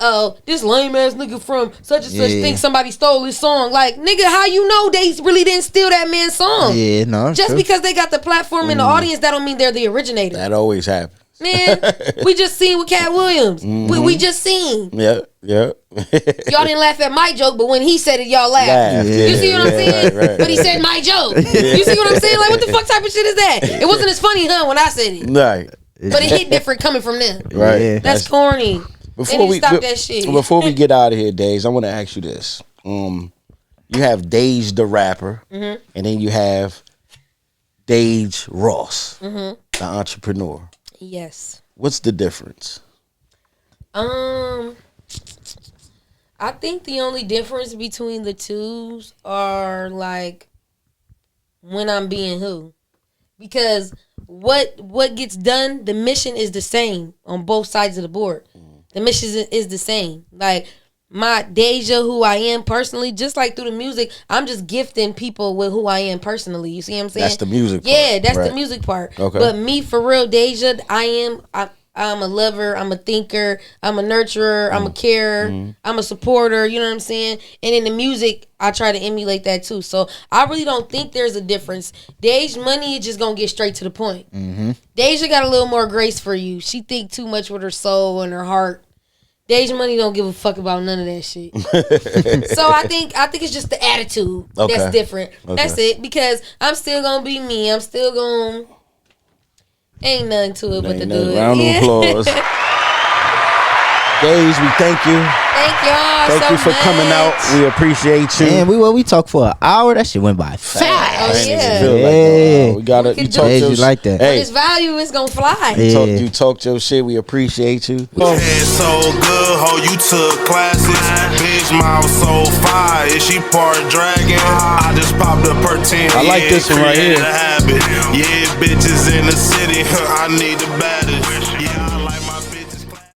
oh, this lame ass nigga from such and such think somebody stole his song. Like, nigga, how you know they really didn't steal that man's song? Yeah, no. Just true. because they got the platform and the audience, that don't mean they're the originator. That always happens. Man, we just seen with Cat Williams. We just seen. Yeah. Y'all didn't laugh at my joke, but when he said it, y'all laughed. You see what I'm saying? Right. But he said my joke. You see what I'm saying? Like, what the fuck type of shit is that? It wasn't as funny, when I said it. Right. But it hit different coming from them. Right. Yeah. That's corny. They need to stop that shit. Before we get out of here, Deij, I want to ask you this. You have Deij the rapper, and then you have Deij Ross, the entrepreneur. Yes. What's the difference? I think the only difference between the two are like when I'm being who. Because what gets done, the mission is the same on both sides of the board. The mission is the same. Like my Deja, who I am personally, just like through the music, I'm just gifting people with who I am personally. You see what I'm saying? That's the music part. Yeah, that's Right. the music part. Okay. But me, for real, Deja, I'm a lover, I'm a thinker, I'm a nurturer, I'm a carer, I'm a supporter, you know what I'm saying? And in the music, I try to emulate that too. So I really don't think there's a difference. Deij Money is just gonna get straight to the point. Deja got a little more grace for you. She think too much with her soul and her heart. Deij Money don't give a fuck about none of that shit. So I think it's just the attitude that's different. That's it. Because I'm still gonna be me. I'm still gonna. Ain't nothing to it but to do it. Round of applause. Deij, we thank you. Thank y'all Thank so you for much. coming out. We appreciate you. Man, we talked for an hour. That shit went by fast. Oh, yeah. Feel like, Yeah. we got it. You talked Deij, your you like that. Hey, This value is gonna fly. Yeah. you talked your shit. We appreciate you. Head so good, ho, you took classes. Bitch mouth so fire, is she part dragon? I just popped up her 10. I like this one right created here. a habit. Yeah, bitches in the city, I need the baddest.